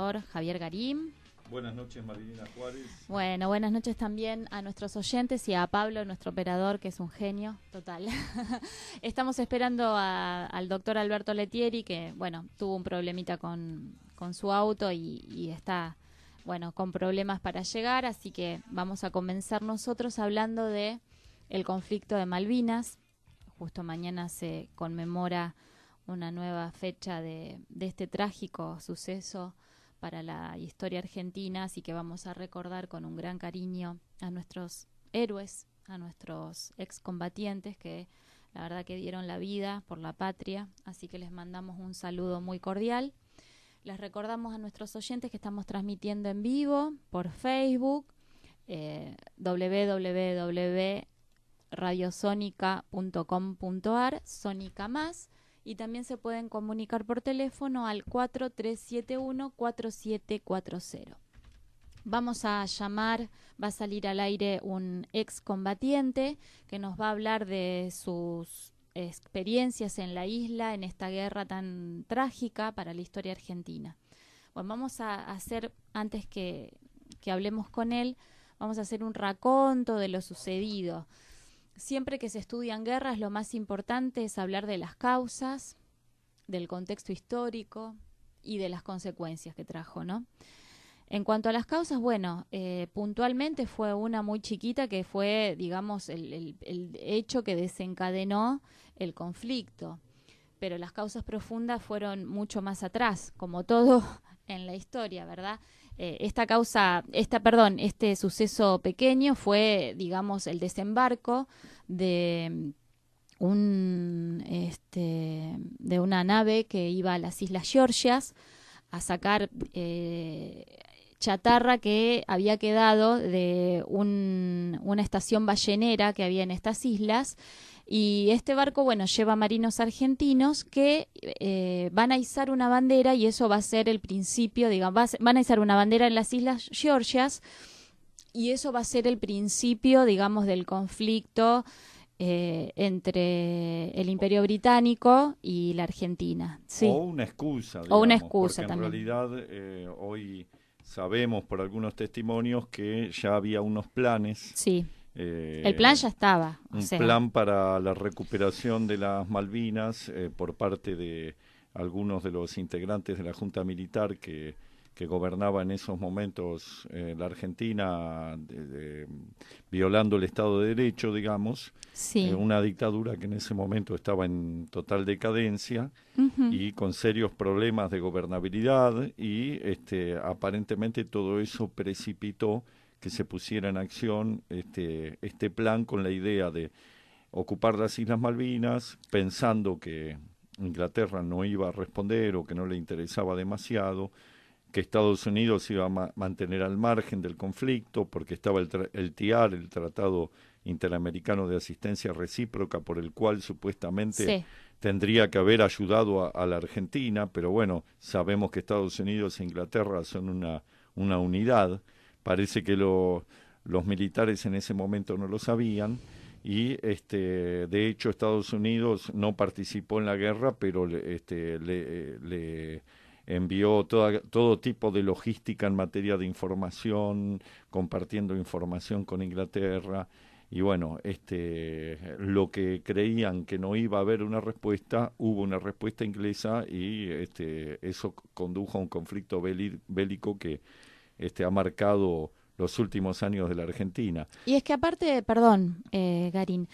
profesor Javier Garín. Buenas noches, Marilina Juárez. Bueno, buenas noches también a nuestros oyentes y a Pablo, nuestro operador, que es un genio total. Estamos esperando al doctor Alberto Letieri, que, bueno, tuvo un problemita con su auto y está, bueno, con problemas para llegar, así que vamos a comenzar nosotros hablando de el conflicto de Malvinas. Justo mañana se conmemora una nueva fecha de este trágico suceso para la historia argentina, así que vamos a recordar con un gran cariño a nuestros héroes, a nuestros excombatientes que la verdad que dieron la vida por la patria, así que les mandamos un saludo muy cordial. Les recordamos a nuestros oyentes que estamos transmitiendo en vivo por Facebook, www.radiosonica.com.ar, Sónica Más, y también se pueden comunicar por teléfono al 4371-4740. Vamos a llamar, va a salir al aire un excombatiente que nos va a hablar de sus experiencias en la isla, en esta guerra tan trágica para la historia argentina. Bueno, vamos a hacer, antes que hablemos con él, vamos a hacer un raconto de lo sucedido. Siempre que se estudian guerras, lo más importante es hablar de las causas, del contexto histórico y de las consecuencias que trajo, ¿no? En cuanto a las causas, bueno, puntualmente fue una muy chiquita que fue, digamos, el hecho que desencadenó el conflicto. Pero las causas profundas fueron mucho más atrás, como todo en la historia, ¿verdad? Este suceso pequeño fue, digamos, el desembarco de una nave que iba a las Islas Georgias a sacar chatarra que había quedado de una estación ballenera que había en estas islas. Y este barco, bueno, lleva marinos argentinos que van a izar una bandera, y eso va a ser el principio, digamos, van a izar una bandera en las Islas Georgias, y eso va a ser el principio, digamos, del conflicto entre el Imperio Británico y la Argentina. Sí. O una excusa, digamos, o una excusa porque también. En realidad, hoy sabemos por algunos testimonios que ya había unos planes. Sí. El plan ya estaba. Plan para la recuperación de las Malvinas por parte de algunos de los integrantes de la Junta Militar que gobernaba en esos momentos la Argentina, violando el Estado de Derecho, digamos. Sí. Una dictadura que en ese momento estaba en total decadencia y con serios problemas de gobernabilidad, y aparentemente todo eso precipitó que se pusiera en acción este plan con la idea de ocupar las Islas Malvinas, pensando que Inglaterra no iba a responder o que no le interesaba demasiado, que Estados Unidos iba a mantener al margen del conflicto porque estaba el TIAR, el Tratado Interamericano de Asistencia Recíproca, por el cual supuestamente tendría que haber ayudado a la Argentina, pero bueno, sabemos que Estados Unidos e Inglaterra son una unidad. Parece que los militares en ese momento no lo sabían, y de hecho Estados Unidos no participó en la guerra, pero le envió todo tipo de logística en materia de información, compartiendo información con Inglaterra. Y bueno, lo que creían que no iba a haber una respuesta, hubo una respuesta inglesa, y eso condujo a un conflicto bélico que ha marcado los últimos años de la Argentina. Y es que aparte, perdón, Garín,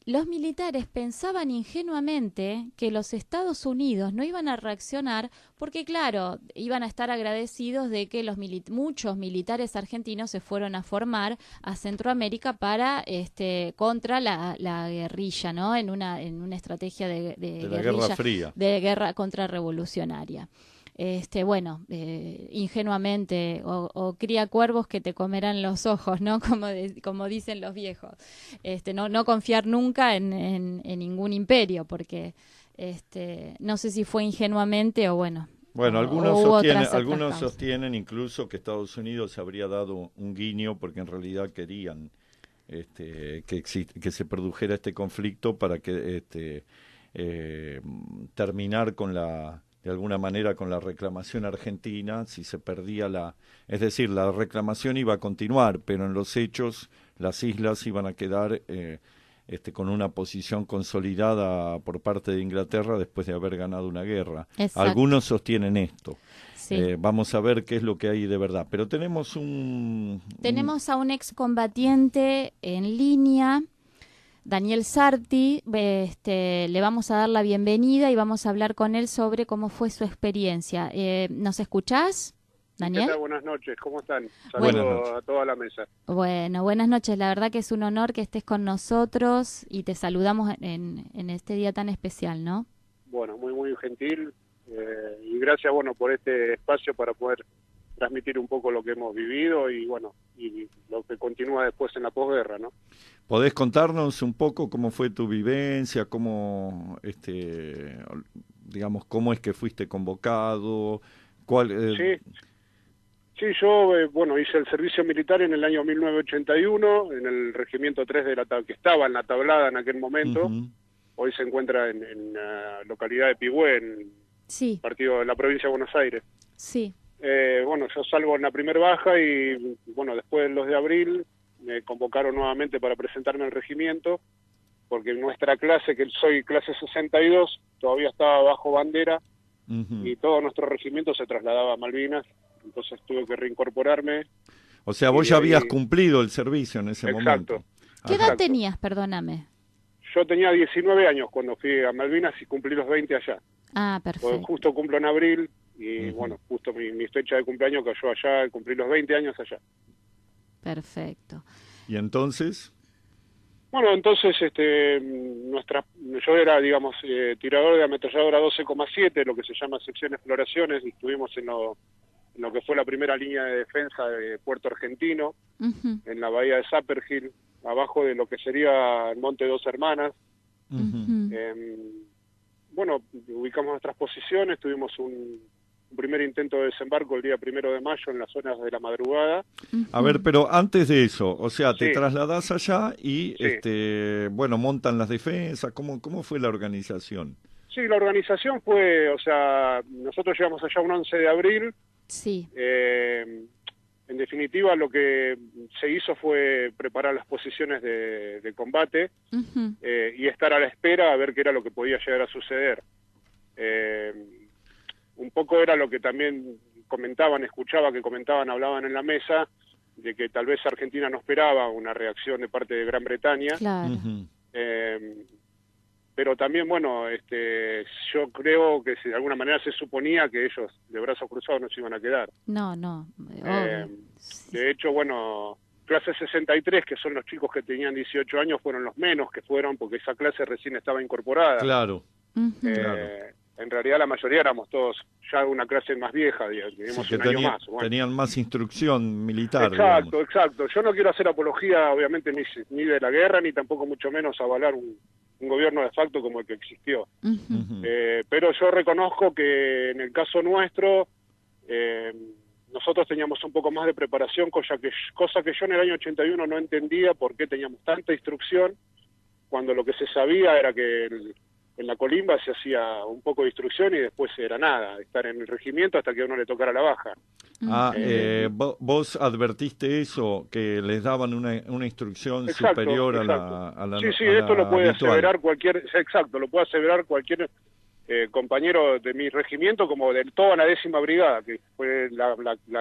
los militares pensaban ingenuamente que los Estados Unidos no iban a reaccionar porque, claro, iban a estar agradecidos de que muchos militares argentinos se fueron a formar a Centroamérica para contra la guerrilla, ¿no? En una estrategia de la guerrilla, Guerra Fría, de guerra contrarrevolucionaria. Ingenuamente, o cría cuervos que te comerán los ojos, ¿no? Como dicen los viejos. No confiar nunca en ningún imperio, porque no sé si fue ingenuamente o bueno. Bueno, algunos sostienen incluso que Estados Unidos habría dado un guiño porque en realidad querían que se produjera este conflicto para que terminar con la de alguna manera con la reclamación argentina, si se perdía es decir, la reclamación iba a continuar, pero en los hechos las islas iban a quedar con una posición consolidada por parte de Inglaterra después de haber ganado una guerra. Exacto. Algunos sostienen esto. Sí. Vamos a ver qué es lo que hay de verdad. Pero tenemos a un excombatiente en línea, Daniel Sarti. Le vamos a dar la bienvenida y vamos a hablar con él sobre cómo fue su experiencia. ¿Nos escuchás, Daniel? ¿Qué tal? Buenas noches, ¿cómo están? Saludos a toda la mesa. Bueno, buenas noches. La verdad que es un honor que estés con nosotros y te saludamos en este día tan especial, ¿no? Bueno, muy gentil y gracias, por este espacio para poder transmitir un poco lo que hemos vivido y lo que continúa después en la posguerra, ¿no? ¿Podés contarnos un poco cómo fue tu vivencia, cómo cómo es que fuiste convocado? Sí, yo hice el servicio militar en el año 1981 en el Regimiento 3 que estaba en la Tablada en aquel momento. Uh-huh. Hoy se encuentra en la localidad de Pigüé, en sí. partido de la provincia de Buenos Aires. Sí. Yo salgo en la primera baja y después del 2 de abril me convocaron nuevamente para presentarme al regimiento, porque nuestra clase, que soy clase 62, todavía estaba bajo bandera. Uh-huh. Y todo nuestro regimiento se trasladaba a Malvinas, entonces tuve que reincorporarme. O sea, vos ya habías cumplido el servicio en ese momento. ¿Qué edad tenías, perdóname? Yo tenía 19 años cuando fui a Malvinas y cumplí los 20 allá. Ah, perfecto. Pues justo cumplo en abril y justo mi fecha de cumpleaños cayó allá, cumplí los 20 años allá. Perfecto. ¿Y entonces? Entonces yo era, tirador de ametralladora 12,7, lo que se llama sección exploraciones, y estuvimos en lo que fue la primera línea de defensa de Puerto Argentino, uh-huh. en la bahía de Sapperhill, abajo de lo que sería el Monte Dos Hermanas. Uh-huh. Ubicamos nuestras posiciones, tuvimos un primer intento de desembarco el día 1 de mayo en las zonas de la madrugada. Uh-huh. A ver, pero antes de eso, o sea, te sí. trasladás allá y, sí. Montan las defensas. ¿Cómo fue la organización? Sí, la organización fue, nosotros llegamos allá un 11 de abril. Sí. En definitiva, lo que se hizo fue preparar las posiciones de combate, uh-huh. Y estar a la espera a ver qué era lo que podía llegar a suceder. Un poco era lo que también hablaban en la mesa, de que tal vez Argentina no esperaba una reacción de parte de Gran Bretaña. Claro. Uh-huh. Pero también, yo creo que de alguna manera se suponía que ellos de brazos cruzados no se iban a quedar. No. De hecho, clase 63, que son los chicos que tenían 18 años, fueron los menos que fueron, porque esa clase recién estaba incorporada. Claro. Uh-huh. Claro. En realidad la mayoría éramos todos ya una clase más vieja, digamos, un año más. Tenían más instrucción militar. Exacto. Yo no quiero hacer apología, obviamente, ni de la guerra, ni tampoco mucho menos avalar un gobierno de facto como el que existió. Uh-huh. Pero yo reconozco que en el caso nuestro, nosotros teníamos un poco más de preparación, cosa que yo en el año 81 no entendía por qué teníamos tanta instrucción, cuando lo que se sabía era que en la colimba se hacía un poco de instrucción y después era nada, estar en el regimiento hasta que a uno le tocara la baja. ¿Vos advertiste eso, que les daban una instrucción superior a la Sí, esto lo puede habitual. aseverar cualquier compañero de mi regimiento, como de toda la 10ª brigada, que fue la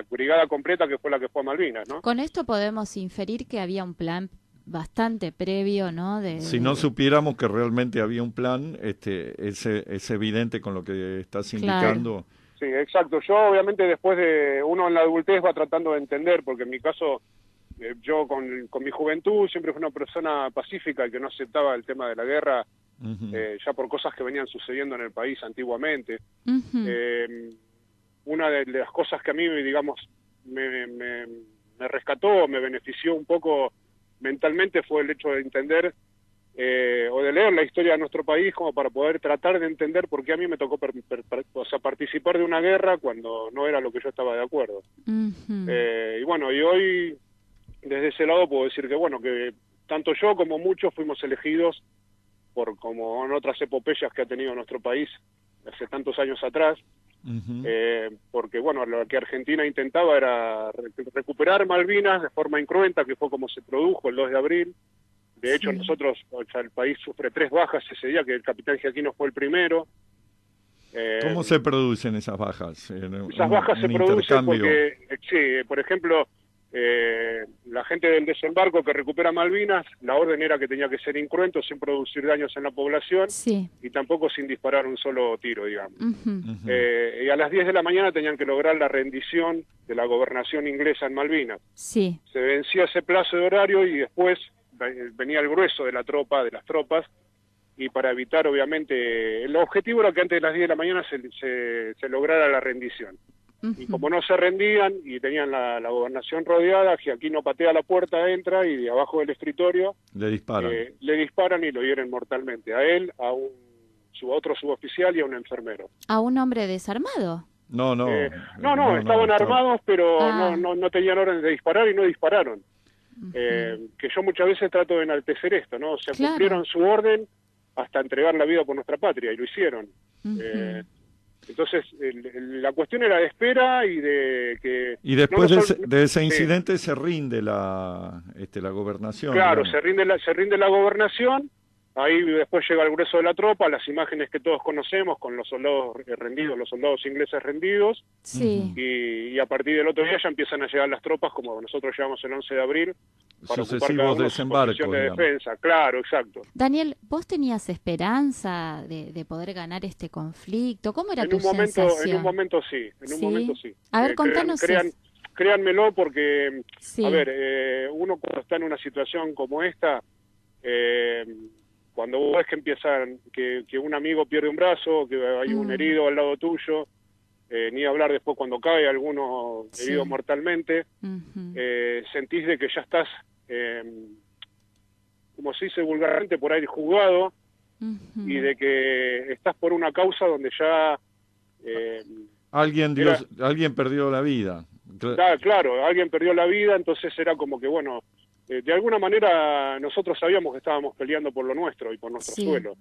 brigada completa, que fue la que fue a Malvinas, ¿no? Con esto podemos inferir que había un plan bastante previo, ¿no? Si no supiéramos que realmente había un plan, es evidente con lo que estás indicando. Sí, exacto. Yo obviamente después de uno en la adultez va tratando de entender, porque en mi caso yo con mi juventud siempre fui una persona pacífica que no aceptaba el tema de la guerra, uh-huh. Ya por cosas que venían sucediendo en el país antiguamente. Uh-huh. Una de las cosas que a mí, digamos, me rescató, me benefició un poco mentalmente fue el hecho de entender o de leer la historia de nuestro país como para poder tratar de entender por qué a mí me tocó participar de una guerra cuando no era lo que yo estaba de acuerdo. Uh-huh. Y hoy desde ese lado puedo decir que tanto yo como muchos fuimos elegidos como en otras epopeyas que ha tenido nuestro país, hace tantos años atrás, porque bueno, lo que Argentina intentaba era recuperar Malvinas de forma incruenta, que fue como se produjo el 2 de abril. De hecho, nosotros, o sea, el país sufre 3 bajas ese día, que el capitán Giaquino fue el primero. ¿Cómo se producen esas bajas? Esas bajas se producen porque, sí, por ejemplo, la gente del desembarco que recupera Malvinas, la orden era que tenía que ser incruento, sin producir daños en la población, y tampoco sin disparar un solo tiro, digamos. Y a las 10 de la mañana tenían que lograr la rendición de la gobernación inglesa en Malvinas. Se vencía ese plazo de horario y después venía el grueso de las tropas, y para evitar, obviamente, el objetivo era que antes de las 10 de la mañana se lograra la rendición. Y como no se rendían y tenían la gobernación rodeada, Giaquino patea la puerta, entra y de abajo del escritorio le disparan y lo hieren mortalmente. A él, a otro suboficial y a un enfermero. ¿A un hombre desarmado? No, estaban armados, pero no tenían orden de disparar y no dispararon. Que yo muchas veces trato de enaltecer esto, ¿no? O sea, cumplieron su orden hasta entregar la vida por nuestra patria, y lo hicieron. Entonces, la cuestión era de espera y de que... Y después de ese incidente se rinde la gobernación. Claro, se rinde la gobernación, ahí después llega el grueso de la tropa, las imágenes que todos conocemos con los soldados rendidos, los soldados ingleses rendidos, y a partir del otro día ya empiezan a llegar las tropas, como nosotros llegamos el 11 de abril, para sucesivos desembarcos de defensa. Claro, exacto. Daniel, ¿vos tenías esperanza de poder ganar este conflicto? ¿Cómo era tu sensación? En un momento sí. A ver, contanos. Créanmelo, porque, a ver, uno cuando está en una situación como esta, cuando vos ves que empiezan, que un amigo pierde un brazo, que hay un herido al lado tuyo, ni hablar después cuando cae alguno herido mortalmente, sentís de que ya estás, como se dice vulgarmente, por ahí jugado, y de que estás por una causa donde ya... alguien perdió la vida. Claro, alguien perdió la vida, entonces era como que, bueno, de alguna manera nosotros sabíamos que estábamos peleando por lo nuestro y por nuestro suelo.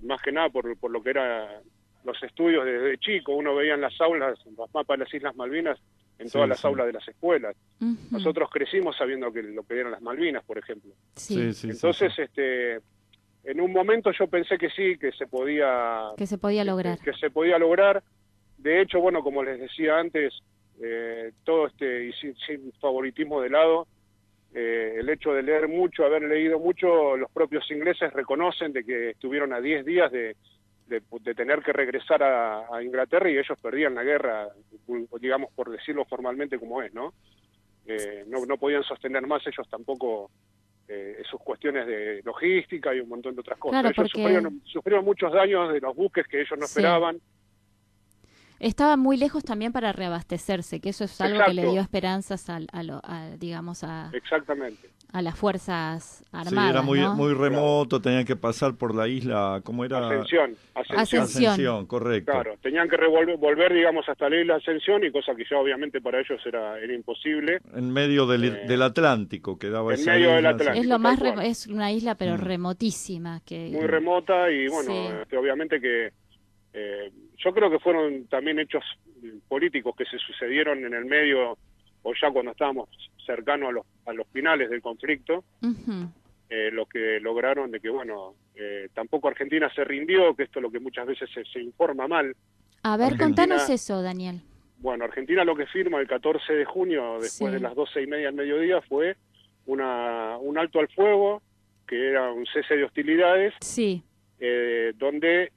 Más que nada por lo que era... los estudios desde chico, uno veía en las aulas, los mapas de las Islas Malvinas, en todas las aulas de las escuelas. Nosotros crecimos sabiendo que lo que eran las Malvinas, por ejemplo. Entonces, en un momento yo pensé que sí, que se podía... Que se podía lograr. Que se podía lograr. De hecho, bueno, como les decía antes, todo y sin favoritismo de lado, el hecho de leer mucho, haber leído mucho, los propios ingleses reconocen de que estuvieron a 10 días de tener que regresar a Inglaterra, y ellos perdían la guerra, digamos, por decirlo formalmente como es, ¿no? No podían sostener más ellos tampoco sus cuestiones de logística y un montón de otras cosas. Claro, ellos sufrieron muchos daños de los buques que ellos no esperaban. Estaban muy lejos también para reabastecerse, que eso es algo que le dio esperanzas digamos, Exactamente. A las fuerzas armadas. Sí, era muy remoto, tenían que pasar por la isla, ¿cómo era? Ascensión, correcto. Claro, tenían que volver, digamos, hasta la isla Ascensión, y cosa que ya obviamente para ellos era imposible. En medio del Atlántico quedaba esa medio isla. del Atlántico. Es lo más es una isla pero remotísima. Muy remota, y bueno, obviamente que yo creo que fueron también hechos políticos que se sucedieron en el medio, o ya cuando estábamos cercanos a los finales del conflicto, lo que lograron de que, bueno, tampoco Argentina se rindió, que esto es lo que muchas veces se informa mal. A ver, contanos eso, Daniel. Bueno, Argentina lo que firma el 14 de junio, después de las 12:30 del mediodía, fue un alto al fuego, que era un cese de hostilidades, donde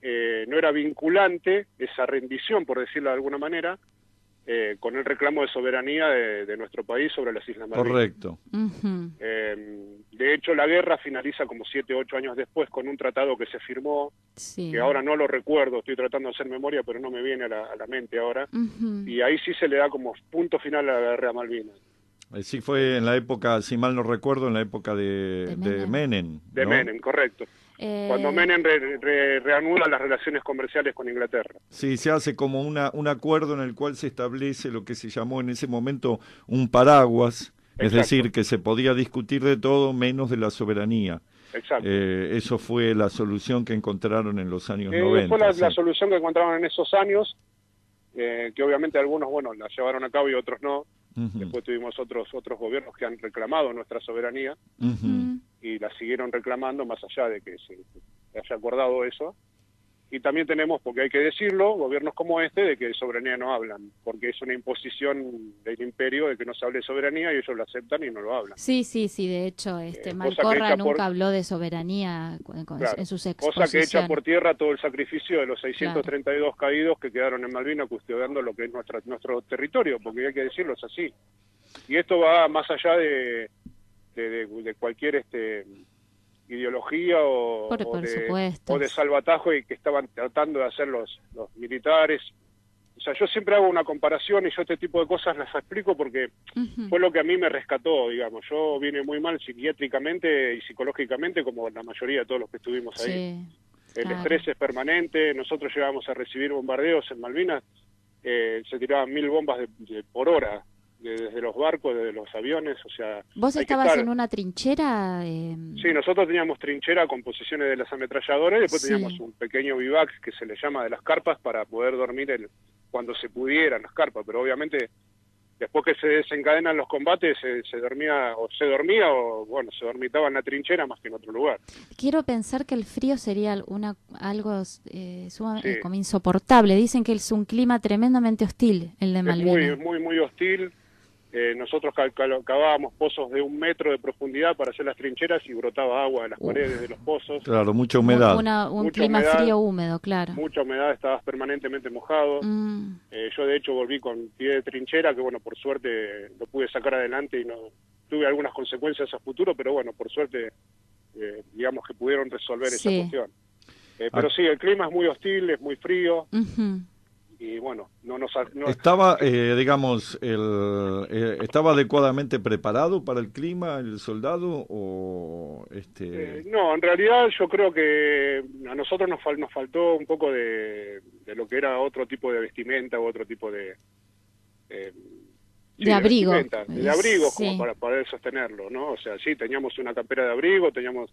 no era vinculante esa rendición, por decirlo de alguna manera, con el reclamo de soberanía de nuestro país sobre las Islas Malvinas. Correcto. De hecho, la guerra finaliza como 7 u 8 años después con un tratado que se firmó, que ahora no lo recuerdo, estoy tratando de hacer memoria, pero no me viene a la mente ahora, y ahí sí se le da como punto final a la guerra de Malvinas. Sí, fue en la época, si mal no recuerdo, en la época de Menem. De Menem, correcto. Cuando Menem reanuda las relaciones comerciales con Inglaterra. Sí, se hace como un acuerdo en el cual se establece lo que se llamó en ese momento un paraguas, es decir, que se podía discutir de todo menos de la soberanía. Exacto. Eso fue la solución que encontraron en los años 90. Fue la solución que encontraron en esos años, que obviamente algunos, bueno, la llevaron a cabo y otros no. Después tuvimos otros gobiernos que han reclamado nuestra soberanía y la siguieron reclamando más allá de que se haya acordado eso. Y también tenemos, porque hay que decirlo, gobiernos como este de que de soberanía no hablan, porque es una imposición del imperio de que no se hable de soberanía y ellos lo aceptan y no lo hablan. Sí, de hecho, Malcorra nunca habló de soberanía en sus exposiciones. Cosa que echa por tierra todo el sacrificio de los 632 caídos que quedaron en Malvinas custodiando lo que es nuestro territorio, porque hay que decirlo, es así. Y esto va más allá de cualquier ideología o de salvatajo y que estaban tratando de hacer los militares. O sea, yo siempre hago una comparación y yo este tipo de cosas las explico porque fue lo que a mí me rescató, digamos. Yo vine muy mal psiquiátricamente y psicológicamente, como la mayoría de todos los que estuvimos ahí. El estrés es permanente. Nosotros llegábamos a recibir bombardeos en Malvinas, se tiraban 1000 bombas por hora, desde los barcos, desde los aviones, o sea... ¿Vos estabas en una trinchera? Sí, nosotros teníamos trinchera con posiciones de las ametralladoras y después teníamos un pequeño bivac que se le llama de las carpas para poder dormir cuando se pudiera en las carpas, pero obviamente después que se desencadenan los combates se dormía o bueno, se dormitaba en la trinchera más que en otro lugar. Quiero pensar que el frío sería algo sumamente como insoportable. Dicen que es un clima tremendamente hostil el de Malvinas. Es muy hostil. Nosotros cavábamos pozos de 1 metro de profundidad para hacer las trincheras y brotaba agua de las paredes de los pozos. Claro, mucha humedad. Un clima frío húmedo, claro. Mucha humedad, estabas permanentemente mojado. Yo de hecho volví con pie de trinchera, que bueno, por suerte lo pude sacar adelante y no tuve algunas consecuencias a futuro, pero bueno, por suerte digamos que pudieron resolver esa cuestión. Pero sí, el clima es muy hostil, es muy frío. Y bueno, estaba, digamos, ¿estaba adecuadamente preparado para el clima el soldado o no, en realidad yo creo que a nosotros nos faltó un poco de lo que era otro tipo de vestimenta u otro tipo de abrigo. De abrigo como para poder sostenerlo, ¿no? O sea, sí, teníamos una campera de abrigo, teníamos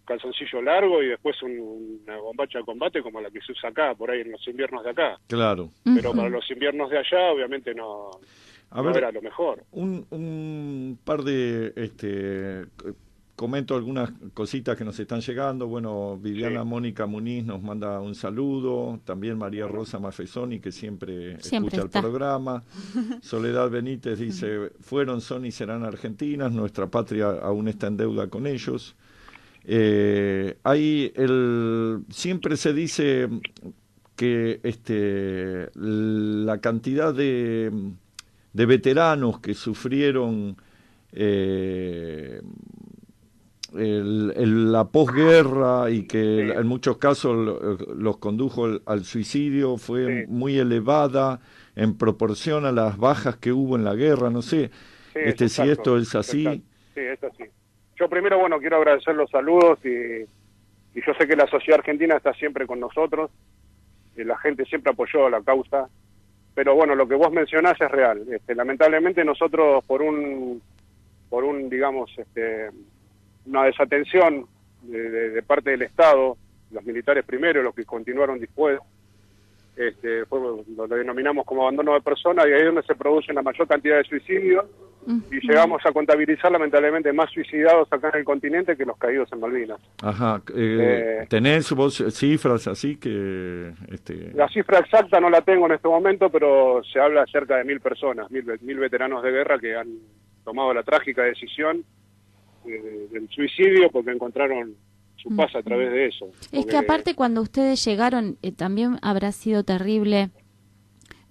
calzoncillo largo y después una bombacha de combate como la que se usa acá, por ahí en los inviernos de acá. Claro. Pero para los inviernos de allá, obviamente no era lo mejor. Un par de... comento algunas cositas que nos están llegando. Bueno, Viviana Mónica Muniz nos manda un saludo. También María Rosa Maffesoni, que siempre escucha el programa. Soledad Benítez dice, fueron, son y serán argentinas. Nuestra patria aún está en deuda con ellos. Siempre se dice que la cantidad de veteranos que sufrieron la posguerra y que en muchos casos los condujo al suicidio fue muy elevada en proporción a las bajas que hubo en la guerra. No sé si esto es así. Sí, es así. Yo primero, bueno, quiero agradecer los saludos y yo sé que la sociedad argentina está siempre con nosotros, y la gente siempre apoyó la causa, pero bueno, lo que vos mencionás es real. Lamentablemente nosotros por un digamos, una desatención de parte del Estado, los militares primero, los que continuaron después, lo denominamos como abandono de personas, y ahí es donde se produce la mayor cantidad de suicidios, y llegamos a contabilizar lamentablemente más suicidados acá en el continente que los caídos en Malvinas. Ajá, ¿tenés vos cifras así que...? La cifra exacta no la tengo en este momento, pero se habla cerca de 1000 personas, 1000 veteranos de guerra que han tomado la trágica decisión del suicidio porque encontraron su paz a través de eso. Es que aparte cuando ustedes llegaron también habrá sido terrible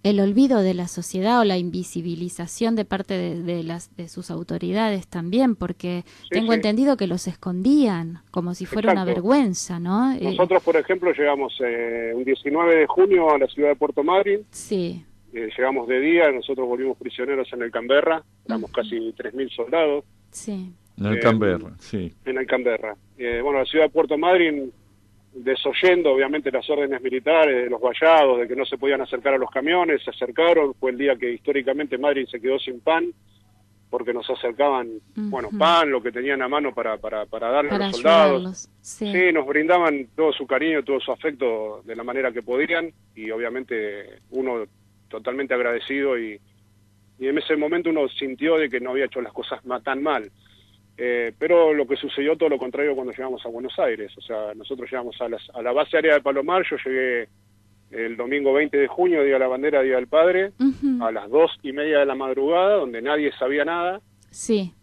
el olvido de la sociedad o la invisibilización de parte de sus autoridades también, porque tengo entendido que los escondían como si fuera una vergüenza, ¿no? Nosotros, por ejemplo, llegamos un 19 de junio a la ciudad de Puerto Madryn. Sí. Llegamos de día, nosotros volvimos prisioneros en el Canberra, éramos casi 3000 soldados. Sí. En el Canberra, sí. En el Canberra. Bueno, la ciudad de Puerto Madryn, desoyendo obviamente las órdenes militares, de los vallados, de que no se podían acercar a los camiones, se acercaron. Fue el día que históricamente Madryn se quedó sin pan, porque nos acercaban, bueno, pan, lo que tenían a mano para darle para a los soldados. ayudarlos. Sí. Sí, nos brindaban todo su cariño, todo su afecto de la manera que podían, y obviamente uno totalmente agradecido, y en ese momento uno sintió de que no había hecho las cosas tan mal. Pero lo que sucedió todo lo contrario cuando llegamos a Buenos Aires. O sea, nosotros llegamos a la base aérea de Palomar. Yo llegué el domingo 20 de junio, Día de la Bandera, Día del Padre, a las 2:30 de la madrugada, donde nadie sabía nada, Sí.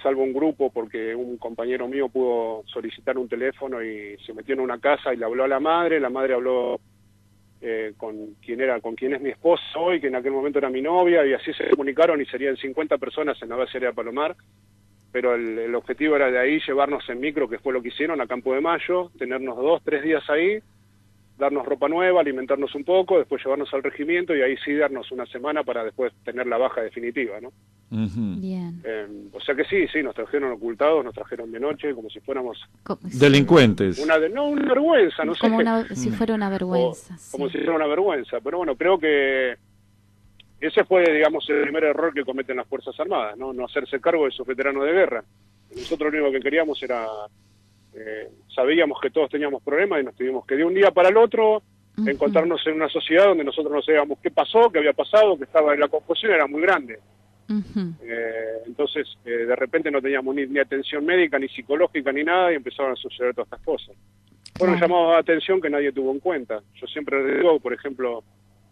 salvo un grupo, porque un compañero mío pudo solicitar un teléfono y se metió en una casa y le habló a la madre habló con quien es mi esposa hoy, que en aquel momento era mi novia, y así se comunicaron, y serían 50 personas en la base aérea de Palomar. Pero el objetivo era de ahí llevarnos en micro, que fue lo que hicieron, a Campo de Mayo, tenernos 2-3 días ahí, darnos ropa nueva, alimentarnos un poco, después llevarnos al regimiento, y ahí sí darnos una semana para después tener la baja definitiva, ¿no? Bien. O sea que sí, nos trajeron ocultados, nos trajeron de noche, como si fuéramos... Delincuentes. Una vergüenza, no sé. Como si fuera una vergüenza. Como si fuera una vergüenza, pero bueno, creo que ese fue, digamos, el primer error que cometen las Fuerzas Armadas, no hacerse cargo de esos veteranos de guerra. Nosotros lo único que queríamos era, sabíamos que todos teníamos problemas, y nos tuvimos que de un día para el otro encontrarnos en una sociedad donde nosotros no sabíamos qué pasó, qué había pasado, que estaba en la confusión, era muy grande. Entonces, de repente no teníamos ni atención médica, ni psicológica, ni nada, y empezaron a suceder todas estas cosas. Fueron llamados de atención que nadie tuvo en cuenta. Yo siempre digo, por ejemplo,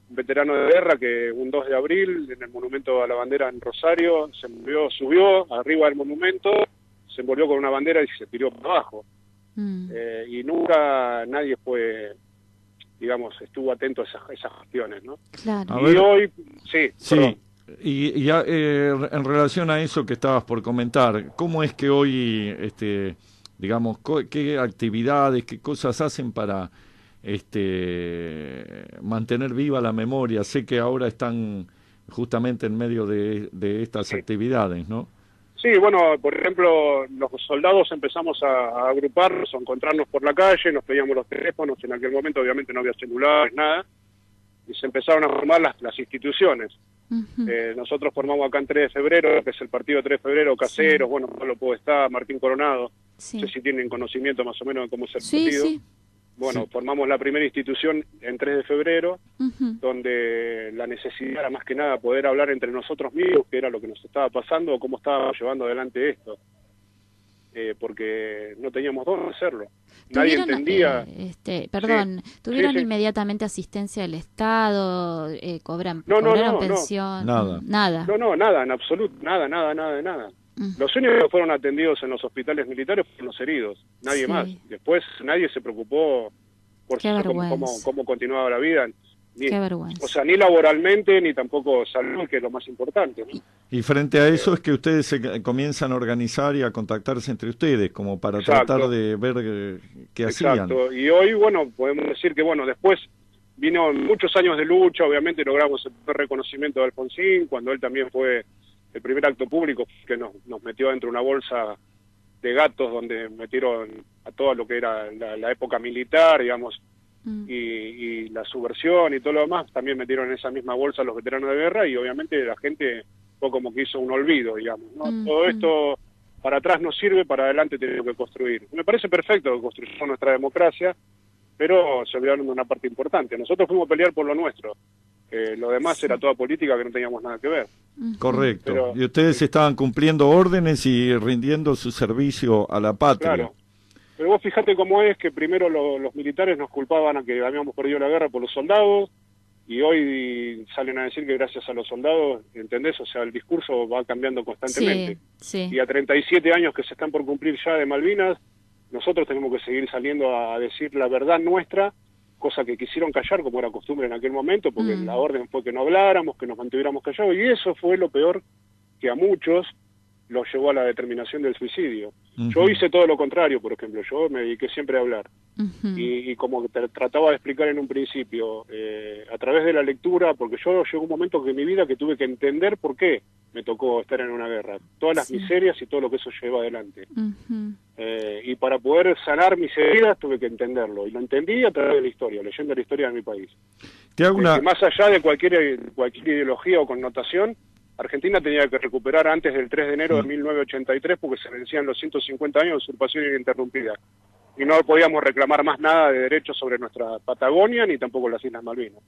un veterano de guerra que un 2 de abril en el monumento a la bandera en Rosario subió arriba del monumento, se envolvió con una bandera y se tiró para abajo. Y nunca nadie fue, digamos, estuvo atento a esas cuestiones, ¿no? Claro. Y hoy, sí. Y ya, en relación a eso que estabas por comentar, ¿cómo es que hoy, digamos, qué actividades, qué cosas hacen para mantener viva la memoria? Sé que ahora están justamente en medio de estas actividades, ¿no? Sí, bueno, por ejemplo, los soldados empezamos a agruparnos, a encontrarnos por la calle, nos pedíamos los teléfonos, en aquel momento obviamente no había celulares, nada, y se empezaron a formar las instituciones. Nosotros formamos acá en 3 de febrero, que es el partido 3 de febrero, Caseros, bueno, Pablo Podestá, Martín Coronado, no sé si tienen conocimiento más o menos de cómo es el partido. Sí. Bueno, formamos la primera institución en 3 de febrero, donde la necesidad era más que nada poder hablar entre nosotros mismos, qué era lo que nos estaba pasando o cómo estábamos llevando adelante esto. Porque no teníamos dónde hacerlo. Nadie entendía. ¿Tuvieron inmediatamente asistencia del Estado? ¿Cobraron pensión? Nada. Nada, en absoluto, nada. Los únicos que fueron atendidos en los hospitales militares fueron los heridos, nadie más. Después nadie se preocupó por cómo continuaba la vida. Qué vergüenza. O sea, ni laboralmente, ni tampoco salud, que es lo más importante, ¿no? Y frente a eso es que ustedes se comienzan a organizar y a contactarse entre ustedes, como para tratar de ver qué hacían. Exacto, y hoy, bueno, podemos decir que, bueno, después vino muchos años de lucha, obviamente logramos el primer reconocimiento de Alfonsín, cuando él también fue el primer acto público que nos metió dentro de una bolsa de gatos donde metieron a todo lo que era la época militar, digamos, y la subversión y todo lo demás, también metieron en esa misma bolsa a los veteranos de guerra, y obviamente la gente fue como que hizo un olvido, digamos, ¿no? Todo esto para atrás no sirve, para adelante tenemos que construir. Me parece perfecto que construyamos nuestra democracia, pero se olvidaron de una parte importante. Nosotros fuimos a pelear por lo nuestro. Lo demás era toda política que no teníamos nada que ver. Correcto. Pero, y ustedes estaban cumpliendo órdenes y rindiendo su servicio a la patria. Claro. Pero vos fijate cómo es que primero los militares nos culpaban a que habíamos perdido la guerra por los soldados, y hoy salen a decir que gracias a los soldados, ¿entendés? O sea, el discurso va cambiando constantemente. Y a 37 años que se están por cumplir ya de Malvinas, nosotros tenemos que seguir saliendo a decir la verdad nuestra, cosa que quisieron callar, como era costumbre en aquel momento, porque la orden fue que no habláramos, que nos mantuviéramos callados, y eso fue lo peor que a muchos los llevó a la determinación del suicidio. Yo hice todo lo contrario, por ejemplo, yo me dediqué siempre a hablar, y como trataba de explicar en un principio, a través de la lectura, porque yo llegó un momento en mi vida que tuve que entender por qué me tocó estar en una guerra, todas las miserias y todo lo que eso lleva adelante. Y para poder sanar mis heridas tuve que entenderlo, y lo entendí a través de la historia, leyendo la historia de mi país. Te hago Que más allá de cualquier ideología o connotación, Argentina tenía que recuperar antes del 3 de enero de 1983 porque se vencían los 150 años de usurpación ininterrumpida. Y no podíamos reclamar más nada de derechos sobre nuestra Patagonia ni tampoco las Islas Malvinas.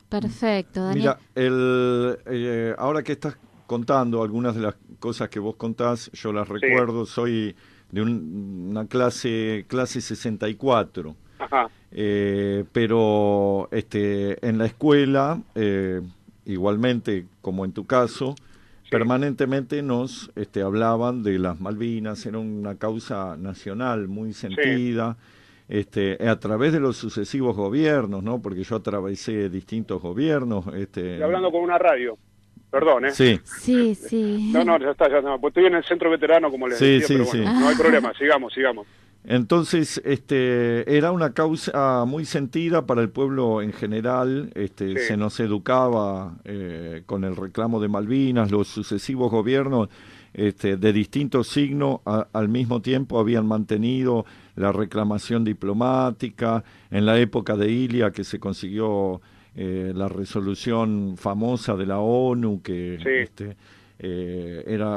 Perfecto, Daniel. Mira, ahora que estás contando algunas de las cosas que vos contás, yo las recuerdo, soy de una clase 64. Ajá. Pero en la escuela, igualmente como en tu caso, permanentemente nos hablaban de las Malvinas, era una causa nacional muy sentida, a través de los sucesivos gobiernos, ¿no? Porque yo atravesé distintos gobiernos. Estoy hablando con una radio. Perdón, ¿eh? Sí. Sí. No, ya está, pues estoy en el centro veterano, como les decía, pero bueno, no hay problema, sigamos. Entonces, era una causa muy sentida para el pueblo en general, se nos educaba con el reclamo de Malvinas, los sucesivos gobiernos de distintos signos al mismo tiempo habían mantenido la reclamación diplomática, en la época de Ilia que se consiguió la resolución famosa de la ONU que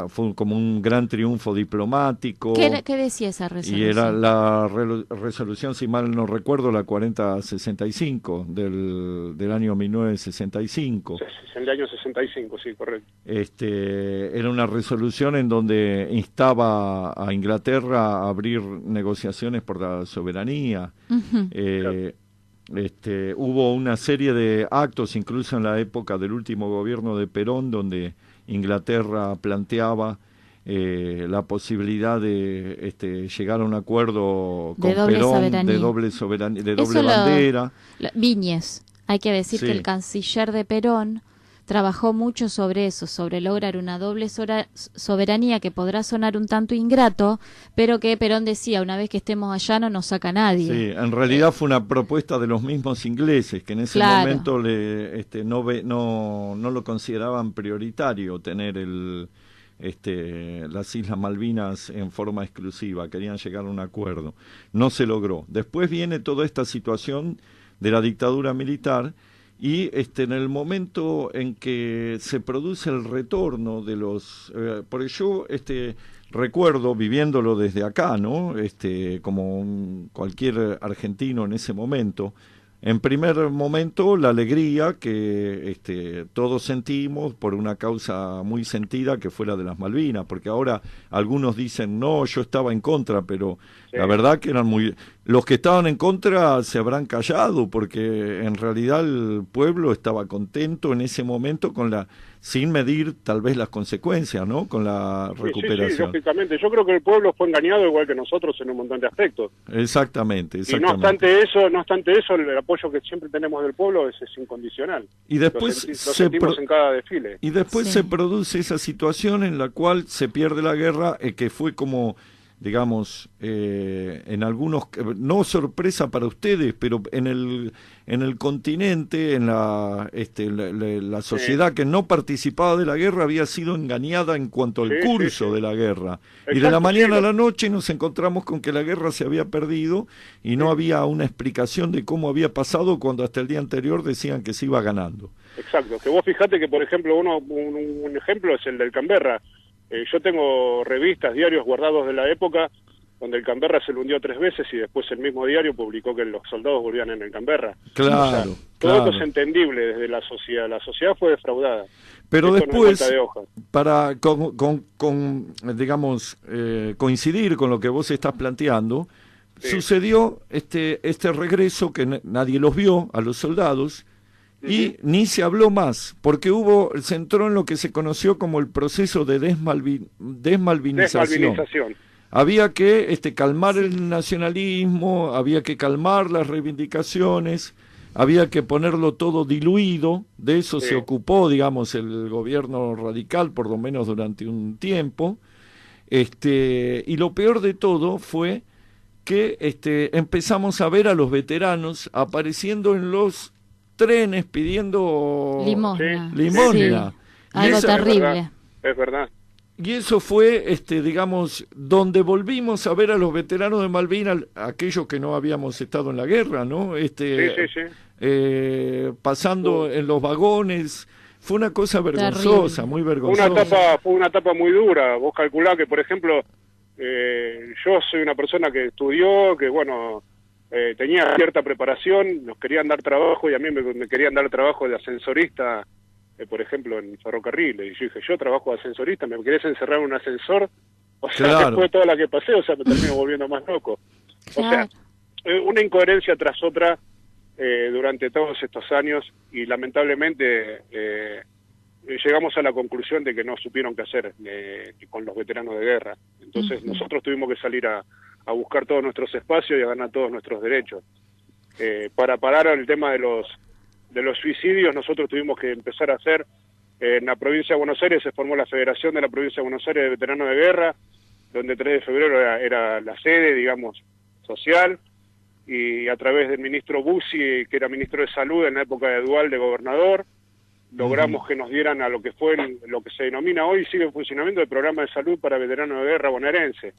fue como un gran triunfo diplomático. ¿Qué decía esa resolución? Y era la resolución, si mal no recuerdo, la 4065 del año 1965. El año 65, sí, correcto. Era una resolución en donde instaba a Inglaterra a abrir negociaciones por la soberanía. Claro. Hubo una serie de actos, incluso en la época del último gobierno de Perón, donde Inglaterra planteaba la posibilidad de llegar a un acuerdo con Perón de doble bandera. Viñes, hay que decir que el canciller de Perón trabajó mucho sobre eso, sobre lograr una doble soberanía que podrá sonar un tanto ingrato, pero que Perón decía, una vez que estemos allá no nos saca nadie. Sí, en realidad fue una propuesta de los mismos ingleses, que en ese momento no lo consideraban prioritario tener las Islas Malvinas en forma exclusiva, querían llegar a un acuerdo. No se logró. Después viene toda esta situación de la dictadura militar, y en el momento en que se produce el retorno de los porque yo recuerdo viviéndolo desde acá, ¿no? Como cualquier argentino en ese momento, en primer momento la alegría que todos sentimos por una causa muy sentida que fue la de las Malvinas, porque ahora algunos dicen no, yo estaba en contra, pero la verdad que los que estaban en contra se habrán callado, porque en realidad el pueblo estaba contento en ese momento sin medir tal vez las consecuencias, ¿no? Con la recuperación. Sí, lógicamente. Yo creo que el pueblo fue engañado igual que nosotros en un montón de aspectos. Exactamente. Y no obstante eso, el apoyo que siempre tenemos del pueblo es incondicional. Y después lo sentimos en cada desfile. Y después se produce esa situación en la cual se pierde la guerra, que fue como, digamos, en algunos, no sorpresa para ustedes, pero en el continente, en la sociedad que no participaba de la guerra había sido engañada en cuanto al curso de la guerra. Exacto, y de la mañana a la noche nos encontramos con que la guerra se había perdido y no había una explicación de cómo había pasado cuando hasta el día anterior decían que se iba ganando. Exacto, que vos fijate que, por ejemplo, un ejemplo es el del Canberra. Yo tengo revistas, diarios guardados de la época donde el Canberra se lo hundió 3 veces y después el mismo diario publicó que los soldados volvían en el Canberra. Claro, todo esto es entendible desde la sociedad. La sociedad fue defraudada. Pero esto después, no es vuelta de hoja. para digamos, coincidir con lo que vos estás planteando, sucedió este regreso que nadie los vio a los soldados. Y ni se habló más, porque se entró en lo que se conoció como el proceso de desmalvinización. Había que calmar el nacionalismo, había que calmar las reivindicaciones, había que ponerlo todo diluido, de eso se ocupó, digamos, el gobierno radical, por lo menos durante un tiempo, y lo peor de todo fue que empezamos a ver a los veteranos apareciendo en los trenes pidiendo limosna. Algo terrible. Es verdad. Y eso fue, digamos, donde volvimos a ver a los veteranos de Malvinas, aquellos que no habíamos estado en la guerra, ¿no? Pasando en los vagones, Fue una cosa vergonzosa, Terrible. muy vergonzosa. Fue una etapa muy dura. Vos calculás que, por ejemplo, yo soy una persona que estudió, que bueno, tenía cierta preparación, nos querían dar trabajo y a mí me querían dar trabajo de ascensorista, por ejemplo, en ferrocarriles. Y yo dije, yo trabajo de ascensorista, ¿me querés encerrar en un ascensor? O sea, Claro. después de toda la que pasé, o sea, me termino volviendo más loco. Claro. O sea, una incoherencia tras otra durante todos estos años y lamentablemente llegamos a la conclusión de que no supieron qué hacer con los veteranos de guerra. Entonces nosotros tuvimos que salir a buscar todos nuestros espacios y a ganar todos nuestros derechos. Para parar el tema de los suicidios, nosotros tuvimos que empezar a hacer, en la provincia de Buenos Aires se formó la Federación de la Provincia de Buenos Aires de Veteranos de Guerra, donde 3 de febrero era la sede, digamos, social, y a través del ministro Bussi, que era ministro de Salud en la época de Dual de gobernador, logramos que nos dieran a lo que fue lo que se denomina hoy, sigue en funcionamiento, el programa de salud para veteranos de guerra bonaerense,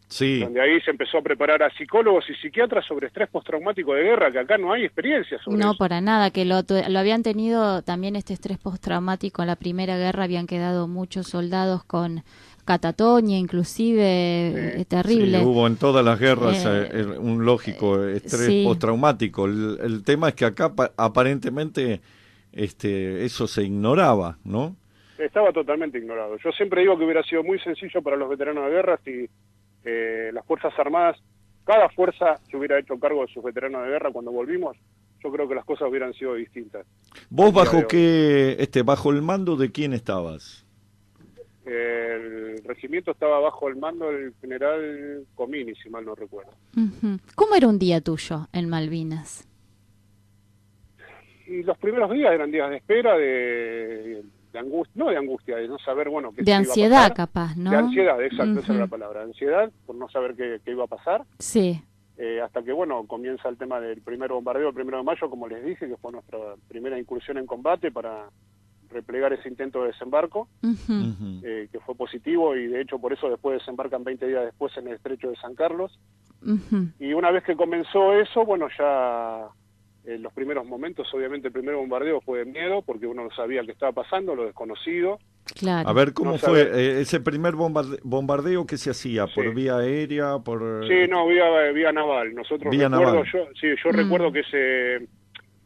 Sí. donde ahí se empezó a preparar a psicólogos y psiquiatras sobre estrés postraumático de guerra, que acá no hay experiencia sobre No, eso. para nada, que lo habían tenido también este estrés postraumático en la Primera Guerra, habían quedado muchos soldados con catatonia, inclusive, terrible. Sí, hubo en todas las guerras un lógico estrés sí. postraumático. El tema es que acá aparentemente eso se ignoraba, ¿no? Estaba totalmente ignorado. Yo siempre digo que hubiera sido muy sencillo para los veteranos de guerra si las Fuerzas Armadas, cada fuerza se hubiera hecho cargo de sus veteranos de guerra cuando volvimos. Yo creo que las cosas hubieran sido distintas. ¿Vos bajo bajo el mando de quién estabas? El regimiento estaba bajo el mando del general Comini, si mal no recuerdo. ¿Cómo era un día tuyo en Malvinas? Y los primeros días eran días de espera, de angustia, no de angustia, de no saber, bueno, qué De iba a ansiedad, pasar. capaz, ¿no? De ansiedad, exacto, esa era la palabra, ansiedad, por no saber qué iba a pasar. Sí. Hasta que, bueno, comienza el tema del primer bombardeo, el 1 de mayo, como les dije, que fue nuestra primera incursión en combate para replegar ese intento de desembarco, que fue positivo y de hecho por eso después desembarcan 20 días después en el estrecho de San Carlos. Y una vez que comenzó eso, bueno, ya en los primeros momentos, obviamente el primer bombardeo fue de miedo, porque uno no sabía qué estaba pasando, lo desconocido. Claro. A ver, ¿cómo No fue ese primer bombardeo que se hacía? Sí. ¿Por vía aérea? Por Sí, no, vía naval. Nosotros vía recuerdo, naval. yo recuerdo que ese